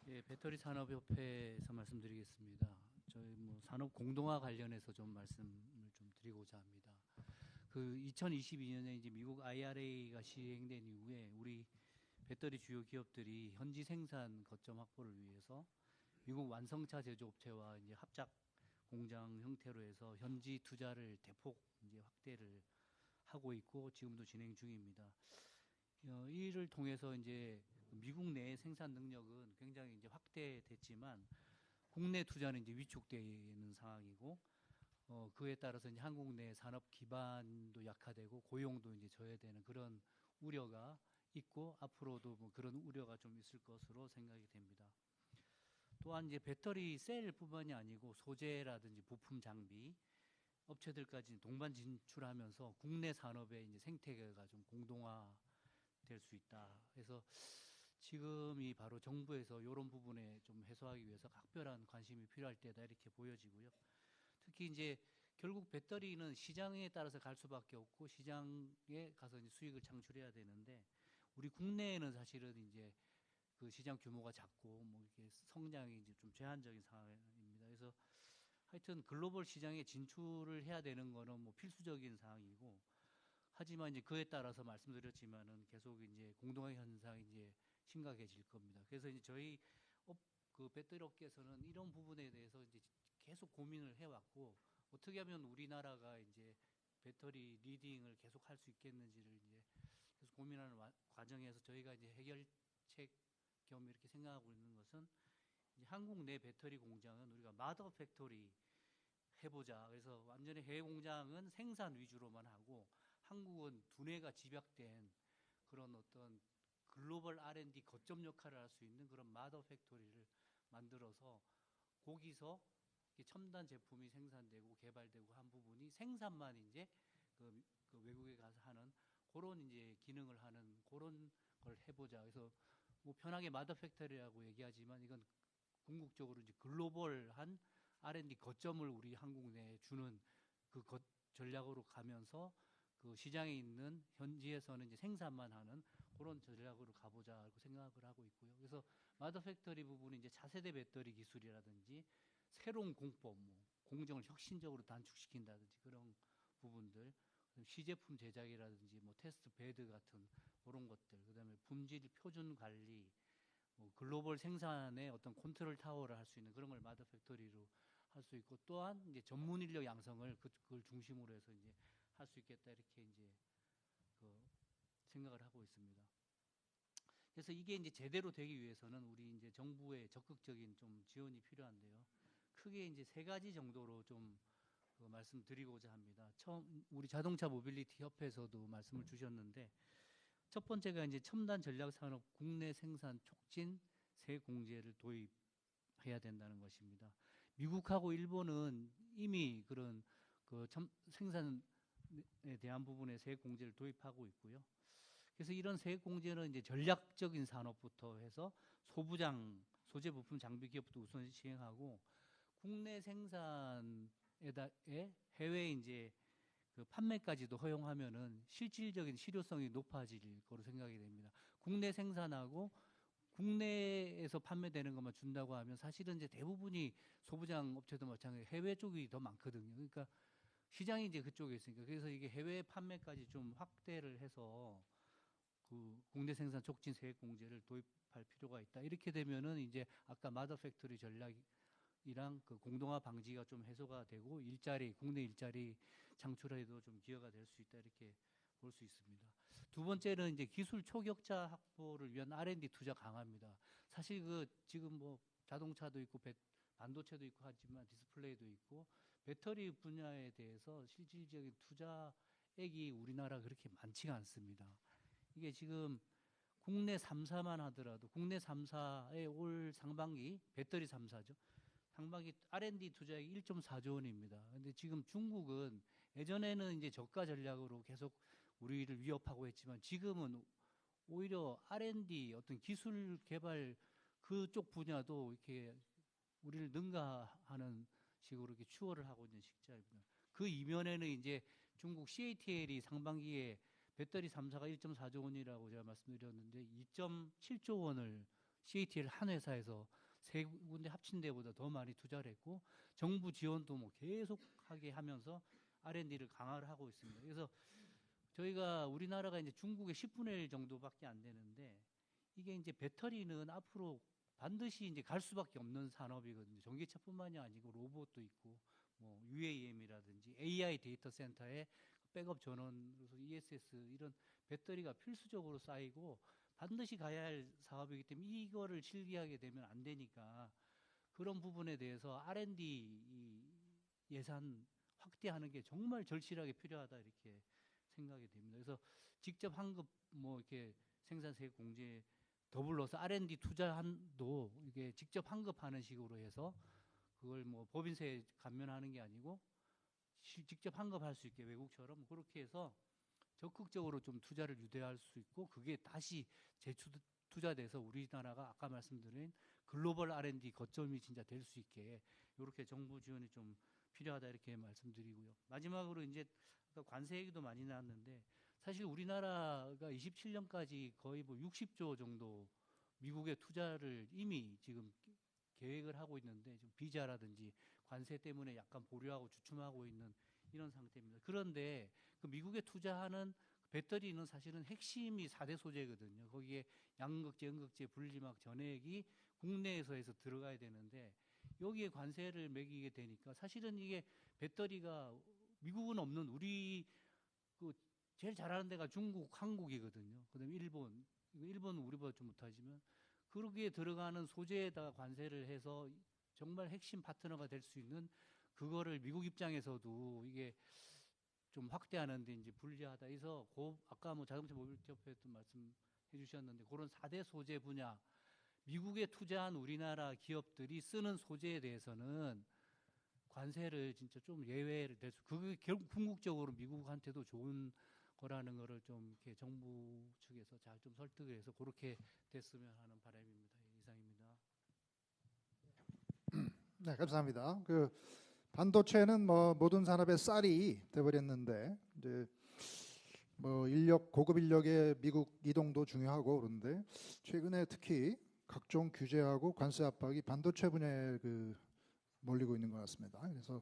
예, 배터리 산업협회에서 말씀드리겠습니다. 저희 뭐 산업 공동화 관련해서 좀 말씀을 좀 드리고자 합니다. 그 2022년에 이제 미국 IRA가 시행된 이후에 우리 배터리 주요 기업들이 현지 생산 거점 확보를 위해서 미국 완성차 제조업체와 이제 합작 공장 형태로 해서 현지 투자를 대폭 이제 확대를 하고 있고 지금도 진행 중입니다. 이 일을 통해서 이제 미국 내 생산 능력은 굉장히 이제 확대됐지만 국내 투자는 이제 위축되는 상황이고 그에 따라서 이제 한국 내 산업 기반도 약화되고 고용도 이제 저해되는 그런 우려가 있고 앞으로도 뭐 그런 우려가 좀 있을 것으로 생각이 됩니다. 또한 이제 배터리 셀뿐만이 아니고 소재라든지 부품 장비 업체들까지 동반 진출하면서 국내 산업의 이제 생태계가 좀 공동화될 수 있다. 그래서 지금이 바로 정부에서 이런 부분에 좀 해소하기 위해서 각별한 관심이 필요할 때다 이렇게 보여지고요. 특히 이제 결국 배터리는 시장에 따라서 갈 수밖에 없고 시장에 가서 이제 수익을 창출해야 되는데 우리 국내에는 사실은 이제 그 시장 규모가 작고 뭐 이렇게 성장이 이제 좀 제한적인 상황입니다. 그래서 하여튼 글로벌 시장에 진출을 해야 되는 거는 뭐 필수적인 상황이고 하지만 이제 그에 따라서 말씀드렸지만은 계속 이제 공동화 현상이 이제 심각해질 겁니다. 그래서 이제 저희 그 배터리 업계에서는 이런 부분에 대해서 이제 계속 고민을 해왔고 어떻게 하면 우리나라가 이제 배터리 리딩을 계속 할 수 있겠는지를 이제 계속 고민하는 과정에서 저희가 이제 해결책 겸 이렇게 생각하고 있는 것은 이제 한국 내 배터리 공장은 우리가 마더 팩토리 해보자. 그래서 완전히 해외 공장은 생산 위주로만 하고 한국은 두뇌가 집약된 그런 어떤 글로벌 R&D 거점 역할을 할 수 있는 그런 마더 팩토리를 만들어서 거기서 첨단 제품이 생산되고 개발되고 한 부분이 생산만 이제 그 외국에 가서 하는 그런 이제 기능을 하는 그런 걸 해보자. 그래서 뭐 편하게 마더 팩토리라고 얘기하지만 이건 궁극적으로 이제 글로벌한 R&D 거점을 우리 한국 내에 주는 그 전략으로 가면서 그 시장에 있는 현지에서는 이제 생산만 하는 그런 전략으로 가보자고 생각을 하고 있고요. 그래서 마더 팩토리 부분이 이제 차세대 배터리 기술이라든지 새로운 공법, 뭐 공정을 혁신적으로 단축시킨다든지 그런 부분들, 시제품 제작이라든지 뭐 테스트 베드 같은 그런 것들, 그다음에 품질 표준 관리, 뭐 글로벌 생산의 어떤 컨트롤 타워를 할 수 있는 그런 걸 마더 팩토리로 할 수 있고, 또한 이제 전문 인력 양성을 그걸 중심으로 해서 이제 할 수 있겠다 이렇게 이제 그 생각을 하고 있습니다. 그래서 이게 이제 제대로 되기 위해서는 우리 이제 정부의 적극적인 좀 지원이 필요한데요. 크게 이제 세 가지 정도로 좀 말씀드리고자 합니다. 처음 우리 자동차 모빌리티 협회에서도 말씀을 주셨는데, 첫 번째가 이제 첨단 전략 산업 국내 생산 촉진 세 공제를 도입해야 된다는 것입니다. 미국하고 일본은 이미 그런 생산에 대한 부분에 세 공제를 도입하고 있고요. 그래서 이런 세 공제는 이제 전략적인 산업부터 해서 소부장, 소재 부품 장비 기업부터 우선 시행하고, 국내 생산에 해외 이제 그 판매까지도 허용하면은 실질적인 실효성이 높아질 거로 생각이 됩니다. 국내 생산하고 국내에서 판매되는 것만 준다고 하면 사실은 이제 대부분이 소부장 업체도 마찬가지 해외 쪽이 더 많거든요. 그러니까 시장이 이제 그쪽에 있으니까, 그래서 이게 해외 판매까지 좀 확대를 해서 그 국내 생산 촉진 세액 공제를 도입할 필요가 있다. 이렇게 되면은 이제 아까 마더 팩토리 전략이랑 그 공동화 방지가 좀 해소가 되고 국내 일자리 창출에도 좀 기여가 될 수 있다 이렇게 볼 수 있습니다. 두 번째는 이제 기술 초격자 확보를 위한 R&D 투자 강화입니다. 사실 지금 뭐 자동차도 있고 반도체도 있고 하지만 디스플레이도 있고 배터리 분야에 대해서 실질적인 투자액이 우리나라 그렇게 많지가 않습니다. 이게 지금 국내 3사만 하더라도 국내 3사의 올 상반기 배터리 3사죠. 상반기 R&D 투자액이 1.4조 원입니다. 근데 지금 중국은 예전에는 이제 저가 전략으로 계속 우리를 위협하고 했지만 지금은 오히려 R&D 어떤 기술 개발 그쪽 분야도 이렇게 우리를 능가하는 식으로 이렇게 추월을 하고 있는 시기입니다. 그 이면에는 이제 중국 CATL이 상반기에 배터리 3사가 1.4조 원이라고 제가 말씀드렸는데 2.7조 원을 CATL 한 회사에서 세 군데 합친 데보다 더 많이 투자를 했고, 정부 지원도 뭐 계속하게 하면서 R&D를 강화를 하고 있습니다. 그래서 저희가 우리나라가 이제 중국의 10분의 1 정도밖에 안 되는데, 이게 이제 배터리는 앞으로 반드시 이제 갈 수밖에 없는 산업이거든요. 전기차뿐만이 아니고 로봇도 있고, 뭐 UAM이라든지 AI 데이터 센터의 백업 전원으로서 ESS 이런 배터리가 필수적으로 쌓이고 반드시 가야 할 사업이기 때문에 이거를 실기하게 되면 안 되니까 그런 부분에 대해서 R&D 예산 확대하는 게 정말 절실하게 필요하다 이렇게 생각이 됩니다. 그래서 직접 환급 뭐 이렇게 생산세 공제 더불어서 R&D 투자도 이게 직접 환급하는 식으로 해서 그걸 뭐 법인세 감면하는 게 아니고 직접 환급할 수 있게 외국처럼 그렇게 해서 적극적으로 좀 투자를 유도할 수 있고, 그게 다시 재투자돼서 우리나라가 아까 말씀드린 글로벌 R&D 거점이 진짜 될 수 있게 이렇게 정부 지원이 좀 필요하다 이렇게 말씀드리고요. 마지막으로 이제 아까 관세 얘기도 많이 나왔는데, 사실 우리나라가 27년까지 거의 뭐 60조 정도 미국의 투자를 이미 지금 계획을 하고 있는데, 좀 비자라든지 관세 때문에 약간 보류하고 주춤하고 있는 이런 상태입니다. 그런데 그 미국에 투자하는 배터리는 사실은 핵심이 4대 소재거든요. 거기에 양극재, 음극재, 분리막, 전해액이 국내에서 해서 들어가야 되는데 여기에 관세를 매기게 되니까 사실은 이게 배터리가 미국은 없는 우리 그 제일 잘하는 데가 중국, 한국이거든요. 그다음에 일본은 우리보다 좀 못하지만 거기에 들어가는 소재에다가 관세를 해서 정말 핵심 파트너가 될 수 있는 그거를 미국 입장에서도 이게 좀 확대하는데 이제 불리하다 해서 아까 뭐 자동차 모빌리티 협회도 말씀해 주셨는데 그런 4대 소재 분야 미국에 투자한 우리나라 기업들이 쓰는 소재에 대해서는 관세를 진짜 좀 예외를 될 수, 그게 결국 궁극적으로 미국한테도 좋은 거라는 거를 좀 이렇게 정부 측에서 잘 좀 설득을 해서 그렇게 됐으면 하는 바람입니다. 이상입니다. 네, 감사합니다. 그 반도체는 뭐 모든 산업의 쌀이 돼버렸는데 이제 뭐 인력 고급 인력의 미국 이동도 중요하고 그런데 최근에 특히 각종 규제하고 관세 압박이 반도체 분야에 몰리고 있는 것 같습니다. 그래서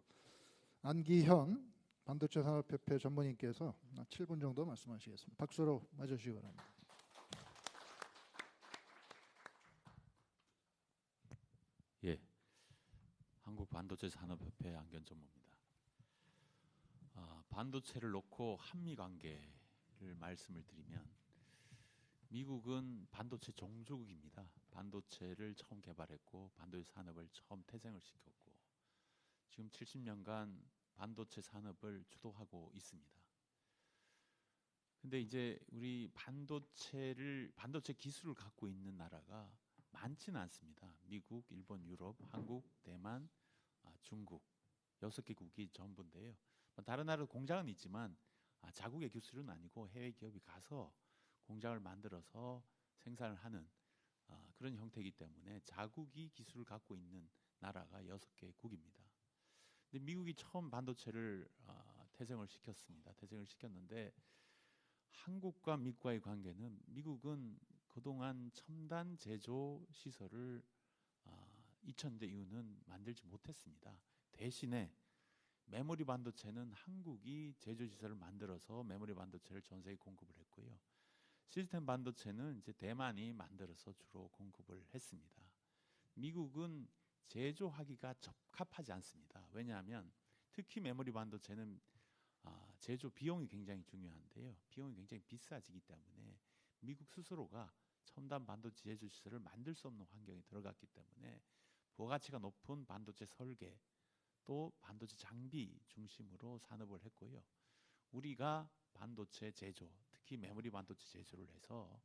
안기현 반도체 산업협회 전문인께서 7분 정도 말씀하시겠습니다. 박수로 맞아주시기 바랍니다. 예, 한국 반도체 산업협회 안기현 전무입니다. 반도체를 놓고 한미 관계를 말씀을 드리면 미국은 반도체 종주국입니다. 반도체를 처음 개발했고 반도체 산업을 처음 태생을 시켰고 지금 70년간 반도체 산업을 주도하고 있습니다. 근데 이제 우리 반도체 기술을 갖고 있는 나라가 많지는 않습니다. 미국, 일본, 유럽, 한국, 대만, 중국 6개국이 전부인데요. 다른 나라 공장은 있지만 자국의 기술은 아니고 해외 기업이 가서 공장을 만들어서 생산을 하는 그런 형태이기 때문에 자국이 기술을 갖고 있는 나라가 6개국입니다. 근데 미국이 처음 반도체를 태생을 시켰습니다. 태생을 시켰는데 한국과 미국과의 관계는 미국은 그동안 첨단 제조 시설을 2000년대 이후는 만들지 못했습니다. 대신에 메모리 반도체는 한국이 제조 시설을 만들어서 메모리 반도체를 전 세계에 공급을 했고요. 시스템 반도체는 이제 대만이 만들어서 주로 공급을 했습니다. 미국은 제조하기가 적합하지 않습니다. 왜냐하면 특히 메모리 반도체는 제조 비용이 굉장히 중요한데요. 비용이 굉장히 비싸지기 때문에 미국 스스로가 첨단 반도체 제조 시설을 만들 수 없는 환경에 들어갔기 때문에 부가가치가 높은 반도체 설계 또 반도체 장비 중심으로 산업을 했고요. 우리가 반도체 제조, 특히 메모리 반도체 제조를 해서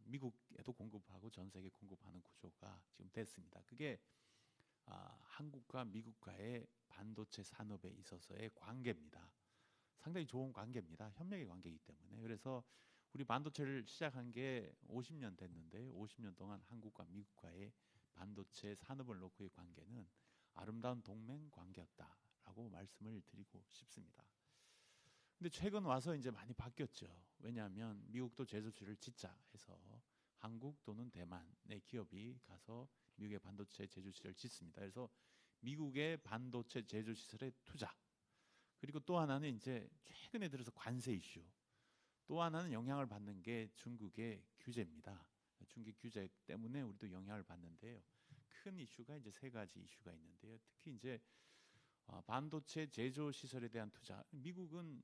미국에도 공급하고 전 세계에 공급하는 구조가 지금 됐습니다. 그게 한국과 미국과의 반도체 산업에 있어서의 관계입니다. 상당히 좋은 관계입니다. 협력의 관계이기 때문에. 그래서 우리 반도체를 시작한 게 50년 됐는데 50년 동안 한국과 미국과의 반도체 산업을 놓고의 관계는 아름다운 동맹 관계였다라고 말씀을 드리고 싶습니다. 근데 최근 와서 이제 많이 바뀌었죠. 왜냐하면 미국도 제조실을 짓자 해서 한국 또는 대만의 기업이 가서 미국의 반도체 제조시설을 짓습니다. 그래서 미국의 반도체 제조시설에 투자. 그리고 또 하나는 이제 최근에 들어서 관세 이슈. 또 하나는 영향을 받는 게 중국의 규제입니다. 중국 규제 때문에 우리도 영향을 받는데요. 큰 이슈가 이제 3가지 이슈가 있는데요. 특히 이제 반도체 제조 시설에 대한 투자. 미국은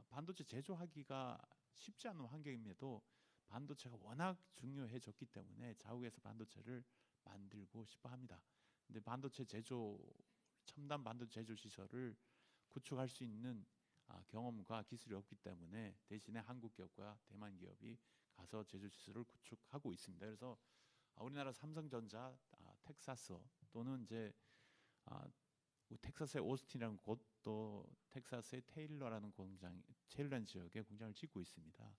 반도체 제조하기가 쉽지 않은 환경임에도 반도체가 워낙 중요해졌기 때문에 자국에서 반도체를 만들고 싶어 합니다. 근데 반도체 제조, 첨단 반도체 제조 시설을 구축할 수 있는 경험과 기술이 없기 때문에 대신에 한국 기업과 대만 기업이 가서 제조 시설을 구축하고 있습니다. 그래서 우리나라 삼성전자, 텍사스 또는 이제 텍사스의 오스틴이라는 곳, 또 텍사스의 테일러라는 공장, 테일러 지역에 공장을 짓고 있습니다.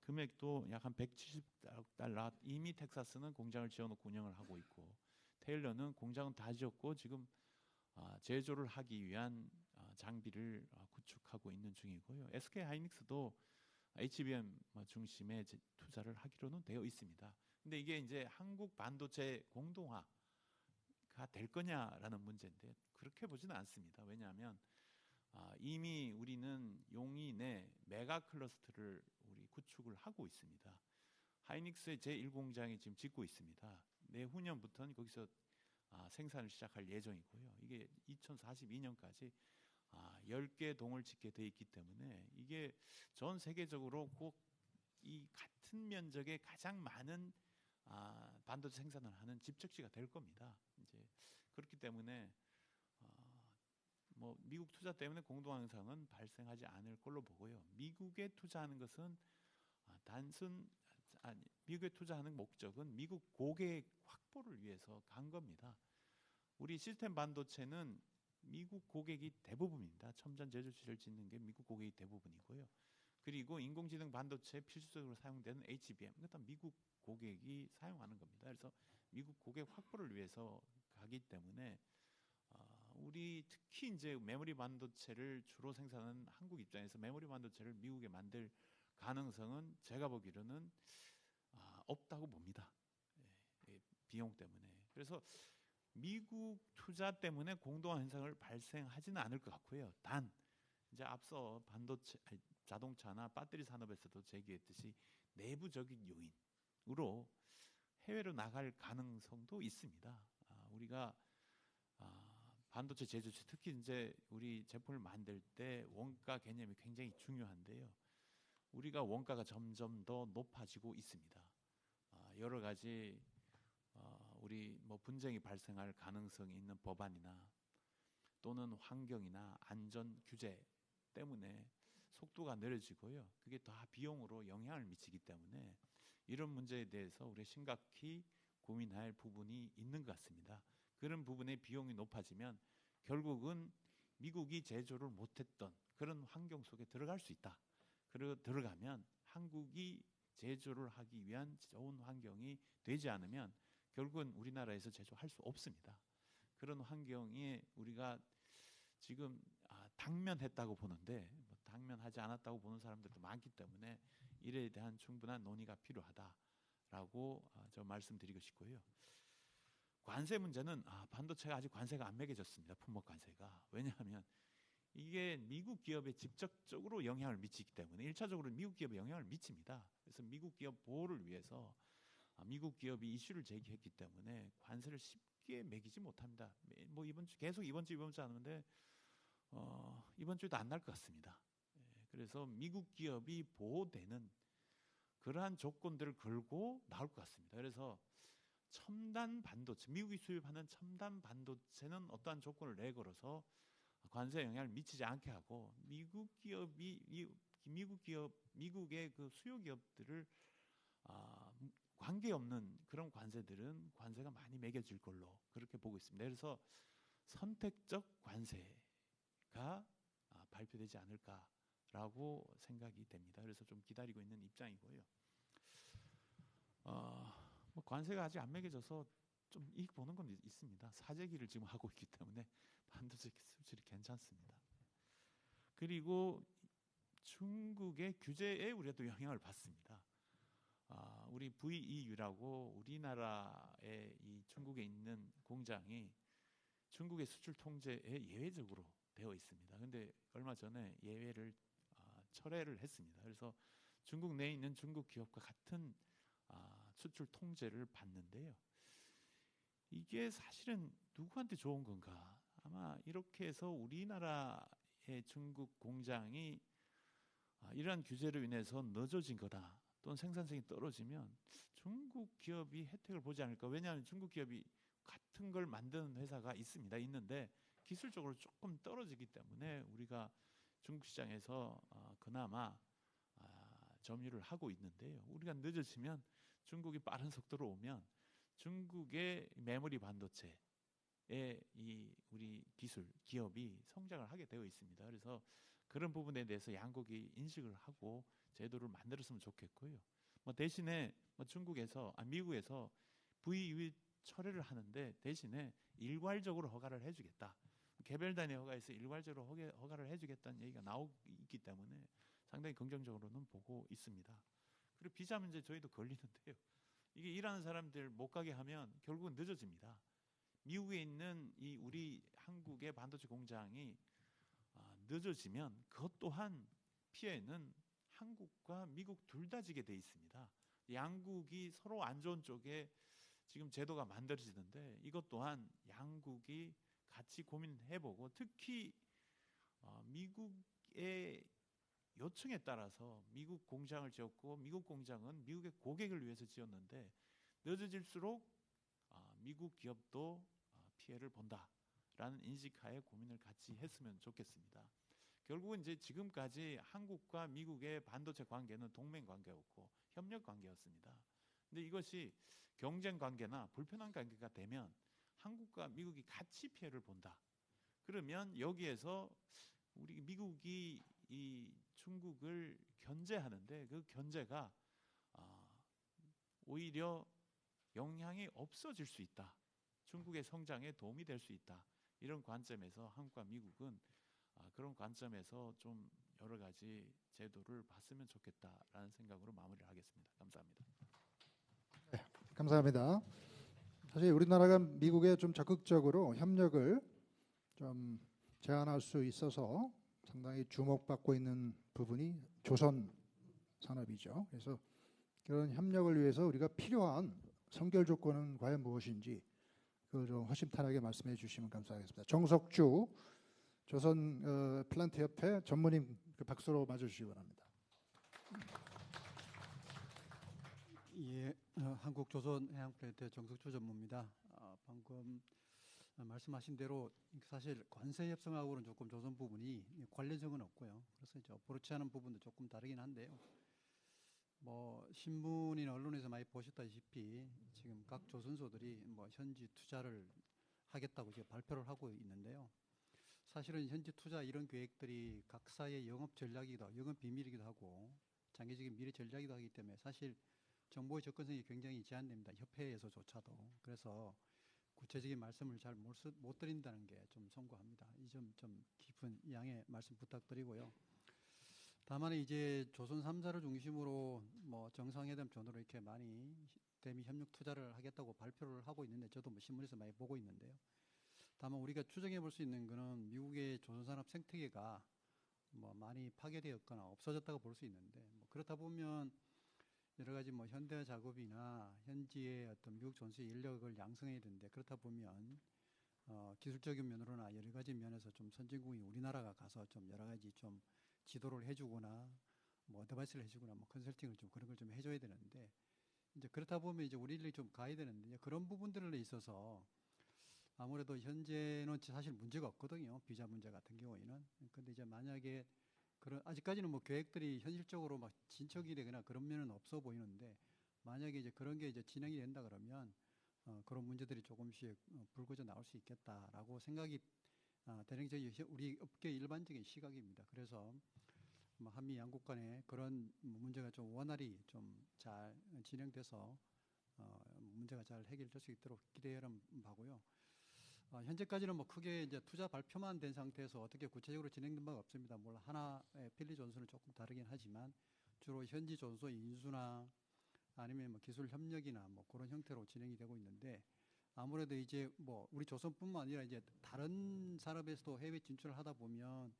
금액도 약 한 170달러. 이미 텍사스는 공장을 지어놓고 운영을 하고 있고 테일러는 공장은 다 지었고 지금 제조를 하기 위한 장비를 구축하고 있는 중이고요. SK 하이닉스도 HBM 중심의 투자를 하기로는 되어 있습니다. 근데 이게 이제 한국 반도체 공동화가 될 거냐라는 문제인데 그렇게 보지는 않습니다. 왜냐하면 이미 우리는 용인에 메가 클러스터를 우리 구축을 하고 있습니다. 하이닉스의 제1공장이 지금 짓고 있습니다. 내후년부터는 거기서 생산을 시작할 예정이고요. 이게 2042년까지 10개 동을 짓게 돼 있기 때문에 이게 전 세계적으로 꼭 이 같은 면적에 가장 많은 반도체 생산을 하는 집적지가 될 겁니다. 이제 그렇기 때문에 뭐 미국 투자 때문에 공동 현상은 발생하지 않을 걸로 보고요. 미국에 투자하는 것은 미국에 투자하는 목적은 미국 고객 확보를 위해서 간 겁니다. 우리 시스템 반도체는 미국 고객이 대부분입니다. 첨단 제조실을 짓는 게 미국 고객이 대부분이고요. 그리고 인공지능 반도체에 필수적으로 사용되는 HBM, 그러니까 미국 고객이 사용하는 겁니다. 그래서 미국 고객 확보를 위해서 하기 때문에 우리 특히 이제 메모리 반도체를 주로 생산하는 한국 입장에서 메모리 반도체를 미국에 만들 가능성은 제가 보기로는 없다고 봅니다. 비용 때문에. 그래서 미국 투자 때문에 공동화 현상을 발생하지는 않을 것 같고요. 단 이제 앞서 자동차나 배터리 산업에서도 제기했듯이 내부적인 요인으로 해외로 나갈 가능성도 있습니다. 우리가 반도체 제조체 특히 이제 우리 제품을 만들 때 원가 개념이 굉장히 중요한데요. 우리가 원가가 점점 더 높아지고 있습니다. 여러 가지 우리 뭐 분쟁이 발생할 가능성이 있는 법안이나 또는 환경이나 안전 규제 때문에 속도가 느려지고요. 그게 다 비용으로 영향을 미치기 때문에 이런 문제에 대해서 우리 심각히 고민할 부분이 있는 것 같습니다. 그런 부분의 비용이 높아지면 결국은 미국이 제조를 못했던 그런 환경 속에 들어갈 수 있다. 그리고 들어가면 한국이 제조를 하기 위한 좋은 환경이 되지 않으면 결국은 우리나라에서 제조할 수 없습니다. 그런 환경에 우리가 지금 당면했다고 보는데 당면하지 않았다고 보는 사람들도 많기 때문에 이에 대한 충분한 논의가 필요하다라고 저 말씀드리고 싶고요. 관세 문제는 반도체가 아직 관세가 안 매겨졌습니다. 품목 관세가. 왜냐하면 이게 미국 기업에 직접적으로 영향을 미치기 때문에 1차적으로 미국 기업에 영향을 미칩니다. 그래서 미국 기업 보호를 위해서 미국 기업이 이슈를 제기했기 때문에 관세를 쉽게 매기지 못합니다. 뭐 이번 주 계속 이번 주 하는데 이번 주에도 안 날 것 같습니다. 그래서 미국 기업이 보호되는 그러한 조건들을 걸고 나올 것 같습니다. 그래서 첨단 반도체, 미국이 수입하는 첨단 반도체는 어떠한 조건을 내걸어서 관세 영향을 미치지 않게 하고 미국의 그 수요 기업들을 관계없는 그런 관세들은 관세가 많이 매겨질 걸로 그렇게 보고 있습니다. 그래서 선택적 관세가 발표되지 않을까라고 생각이 됩니다. 그래서 좀 기다리고 있는 입장이고요. 뭐 관세가 아직 안 매겨져서 좀 이익 보는 건 있습니다. 사재기를 지금 하고 있기 때문에 반도체 수출이 괜찮습니다. 그리고 중국의 규제에 우리가 또 영향을 받습니다. 우리 VEU라고 우리나라의 이 중국에 있는 공장이 중국의 수출 통제에 예외적으로 되어 있습니다. 그런데 얼마 전에 예외를 철회를 했습니다. 그래서 중국 내에 있는 중국 기업과 같은 수출 통제를 받는데요. 이게 사실은 누구한테 좋은 건가? 아마 이렇게 해서 우리나라의 중국 공장이 이러한 규제로 인해서 늦어진 거다. 또는 생산성이 떨어지면 중국 기업이 혜택을 보지 않을까? 왜냐하면 중국 기업이 같은 걸 만드는 회사가 있는데 기술적으로 조금 떨어지기 때문에 우리가 중국 시장에서 그나마 점유를 하고 있는데요. 우리가 늦어지면 중국이 빠른 속도로 오면 중국의 메모리 반도체의 우리 기업이 성장을 하게 되어 있습니다. 그래서 그런 부분에 대해서 양국이 인식을 하고 제도를 만들었으면 좋겠고요. 대신에 미국에서 VEU 철회를 하는데 대신에 일괄적으로 허가를 해주겠다. 개별 단위 허가에서 일괄적으로 허가를 해주겠다는 얘기가 나오기 때문에 상당히 긍정적으로는 보고 있습니다. 그리고 비자 문제 저희도 걸리는데요. 이게 일하는 사람들 못 가게 하면 결국은 늦어집니다. 미국에 있는 이 우리 한국의 반도체 공장이 늦어지면 그것 또한 피해는 한국과 미국 둘 다 지게 돼 있습니다. 양국이 서로 안 좋은 쪽에 지금 제도가 만들어지는데 이것 또한 양국이 같이 고민해보고 특히 미국의 요청에 따라서 미국 공장을 지었고 미국 공장은 미국의 고객을 위해서 지었는데 늦어질수록 미국 기업도 피해를 본다라는 인식하에 고민을 같이 했으면 좋겠습니다. 결국은 이제 지금까지 한국과 미국의 반도체 관계는 동맹 관계였고 협력 관계였습니다. 근데 이것이 경쟁 관계나 불편한 관계가 되면 한국과 미국이 같이 피해를 본다. 그러면 여기에서 우리 미국이 이 중국을 견제하는데 그 견제가 오히려 영향이 없어질 수 있다. 중국의 성장에 도움이 될 수 있다. 이런 관점에서 한국과 미국은 그런 관점에서 좀 여러 가지 제도를 봤으면 좋겠다라는 생각으로 마무리를 하겠습니다. 감사합니다. 감사합니다. 사실 우리나라가 미국에 좀 적극적으로 협력을 좀 제안할 수 있어서 상당히 주목받고 있는 부분이 조선 산업이죠. 그래서 그런 협력을 위해서 우리가 필요한 선결 조건은 과연 무엇인지 그걸 좀 허심탄회하게 말씀해 주시면 감사하겠습니다. 정석주 조선 플란트 협회 전무님 그 박수로 맞아주시기 바랍니다. 예, 한국조선해양플랜트 정석주 전무입니다. 방금 말씀하신 대로 사실 관세 협상하고는 조금 조선 부분이 관련성은 없고요. 그래서 이제 어프로치 하는 부분도 조금 다르긴 한데요. 뭐 신문이나 언론에서 많이 보셨다시피 지금 각 조선소들이 뭐 현지 투자를 하겠다고 지금 발표를 하고 있는데요. 사실은 현지 투자 이런 계획들이 각사의 영업 전략이기도 하고 영업 비밀이기도 하고 장기적인 미래 전략이기도 하기 때문에 사실 정보의 접근성이 굉장히 제한됩니다. 협회에서조차도. 그래서 구체적인 말씀을 잘 못 드린다는 게 좀 송구합니다. 이 점 좀 깊은 양해 말씀 부탁드리고요. 다만 이제 조선 3사를 중심으로 뭐 정상회담 전후로 이렇게 많이 대미 협력 투자를 하겠다고 발표를 하고 있는데 저도 뭐 신문에서 많이 보고 있는데요. 다만 우리가 추정해 볼 수 있는 거는 미국의 조선산업 생태계가 뭐 많이 파괴되었거나 없어졌다고 볼 수 있는데 뭐 그렇다 보면 여러 가지 뭐 현대화 작업이나 현지의 어떤 미국 전수의 인력을 양성해야 되는데 그렇다 보면 기술적인 면으로나 여러 가지 면에서 좀 선진국인 우리나라가 가서 좀 여러 가지 좀 지도를 해주거나 뭐 어드바이스를 해주거나 뭐 컨설팅을 좀 그런 걸 좀 해줘야 되는데 이제 그렇다 보면 이제 우리 일이 좀 가야 되는데 그런 부분들에 있어서 아무래도 현재는 사실 문제가 없거든요. 비자 문제 같은 경우에는. 근데 이제 만약에 아직까지는 뭐 계획들이 현실적으로 막 진척이 되거나 그런 면은 없어 보이는데 만약에 이제 그런 게 이제 진행이 된다 그러면 그런 문제들이 조금씩 불거져 나올 수 있겠다라고 생각이 되는 게 우리 업계 일반적인 시각입니다. 그래서 뭐 한미 양국 간에 그런 문제가 좀 원활히 좀 잘 진행돼서 문제가 잘 해결될 수 있도록 기대하는 바고요. 현재까지는 뭐 크게 이제 투자 발표만 된 상태에서 어떻게 구체적으로 진행된 바가 없습니다. 물론 하나의 필리 존수는 조금 다르긴 하지만 주로 현지 존수 인수나 아니면 뭐 기술 협력이나 뭐 그런 형태로 진행이 되고 있는데 아무래도 이제 뭐 우리 조선뿐만 아니라 이제 다른 산업에서도 해외 진출을 하다 보면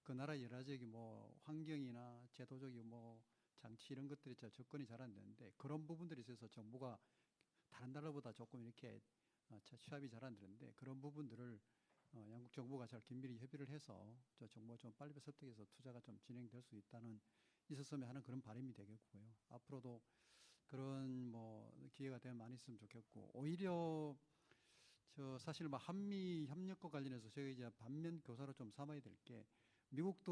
그 나라 여러 가지 뭐 환경이나 제도적인 뭐 장치 이런 것들이 접근이 잘 안 되는데 그런 부분들에 있어서 정부가 다른 나라보다 조금 이렇게 취합이 잘 안 되는데 그런 부분들을 양국 정부가 잘 긴밀히 협의를 해서 저 정부가 좀 빨리 설득해서 투자가 좀 진행될 수 있었으면 하는 그런 바람이 되겠고요. 앞으로도 그런 뭐 기회가 되면 많이 있으면 좋겠고 오히려 저 사실 뭐 한미 협력과 관련해서 저희가 이제 반면 교사로 좀 삼아야 될 게 미국도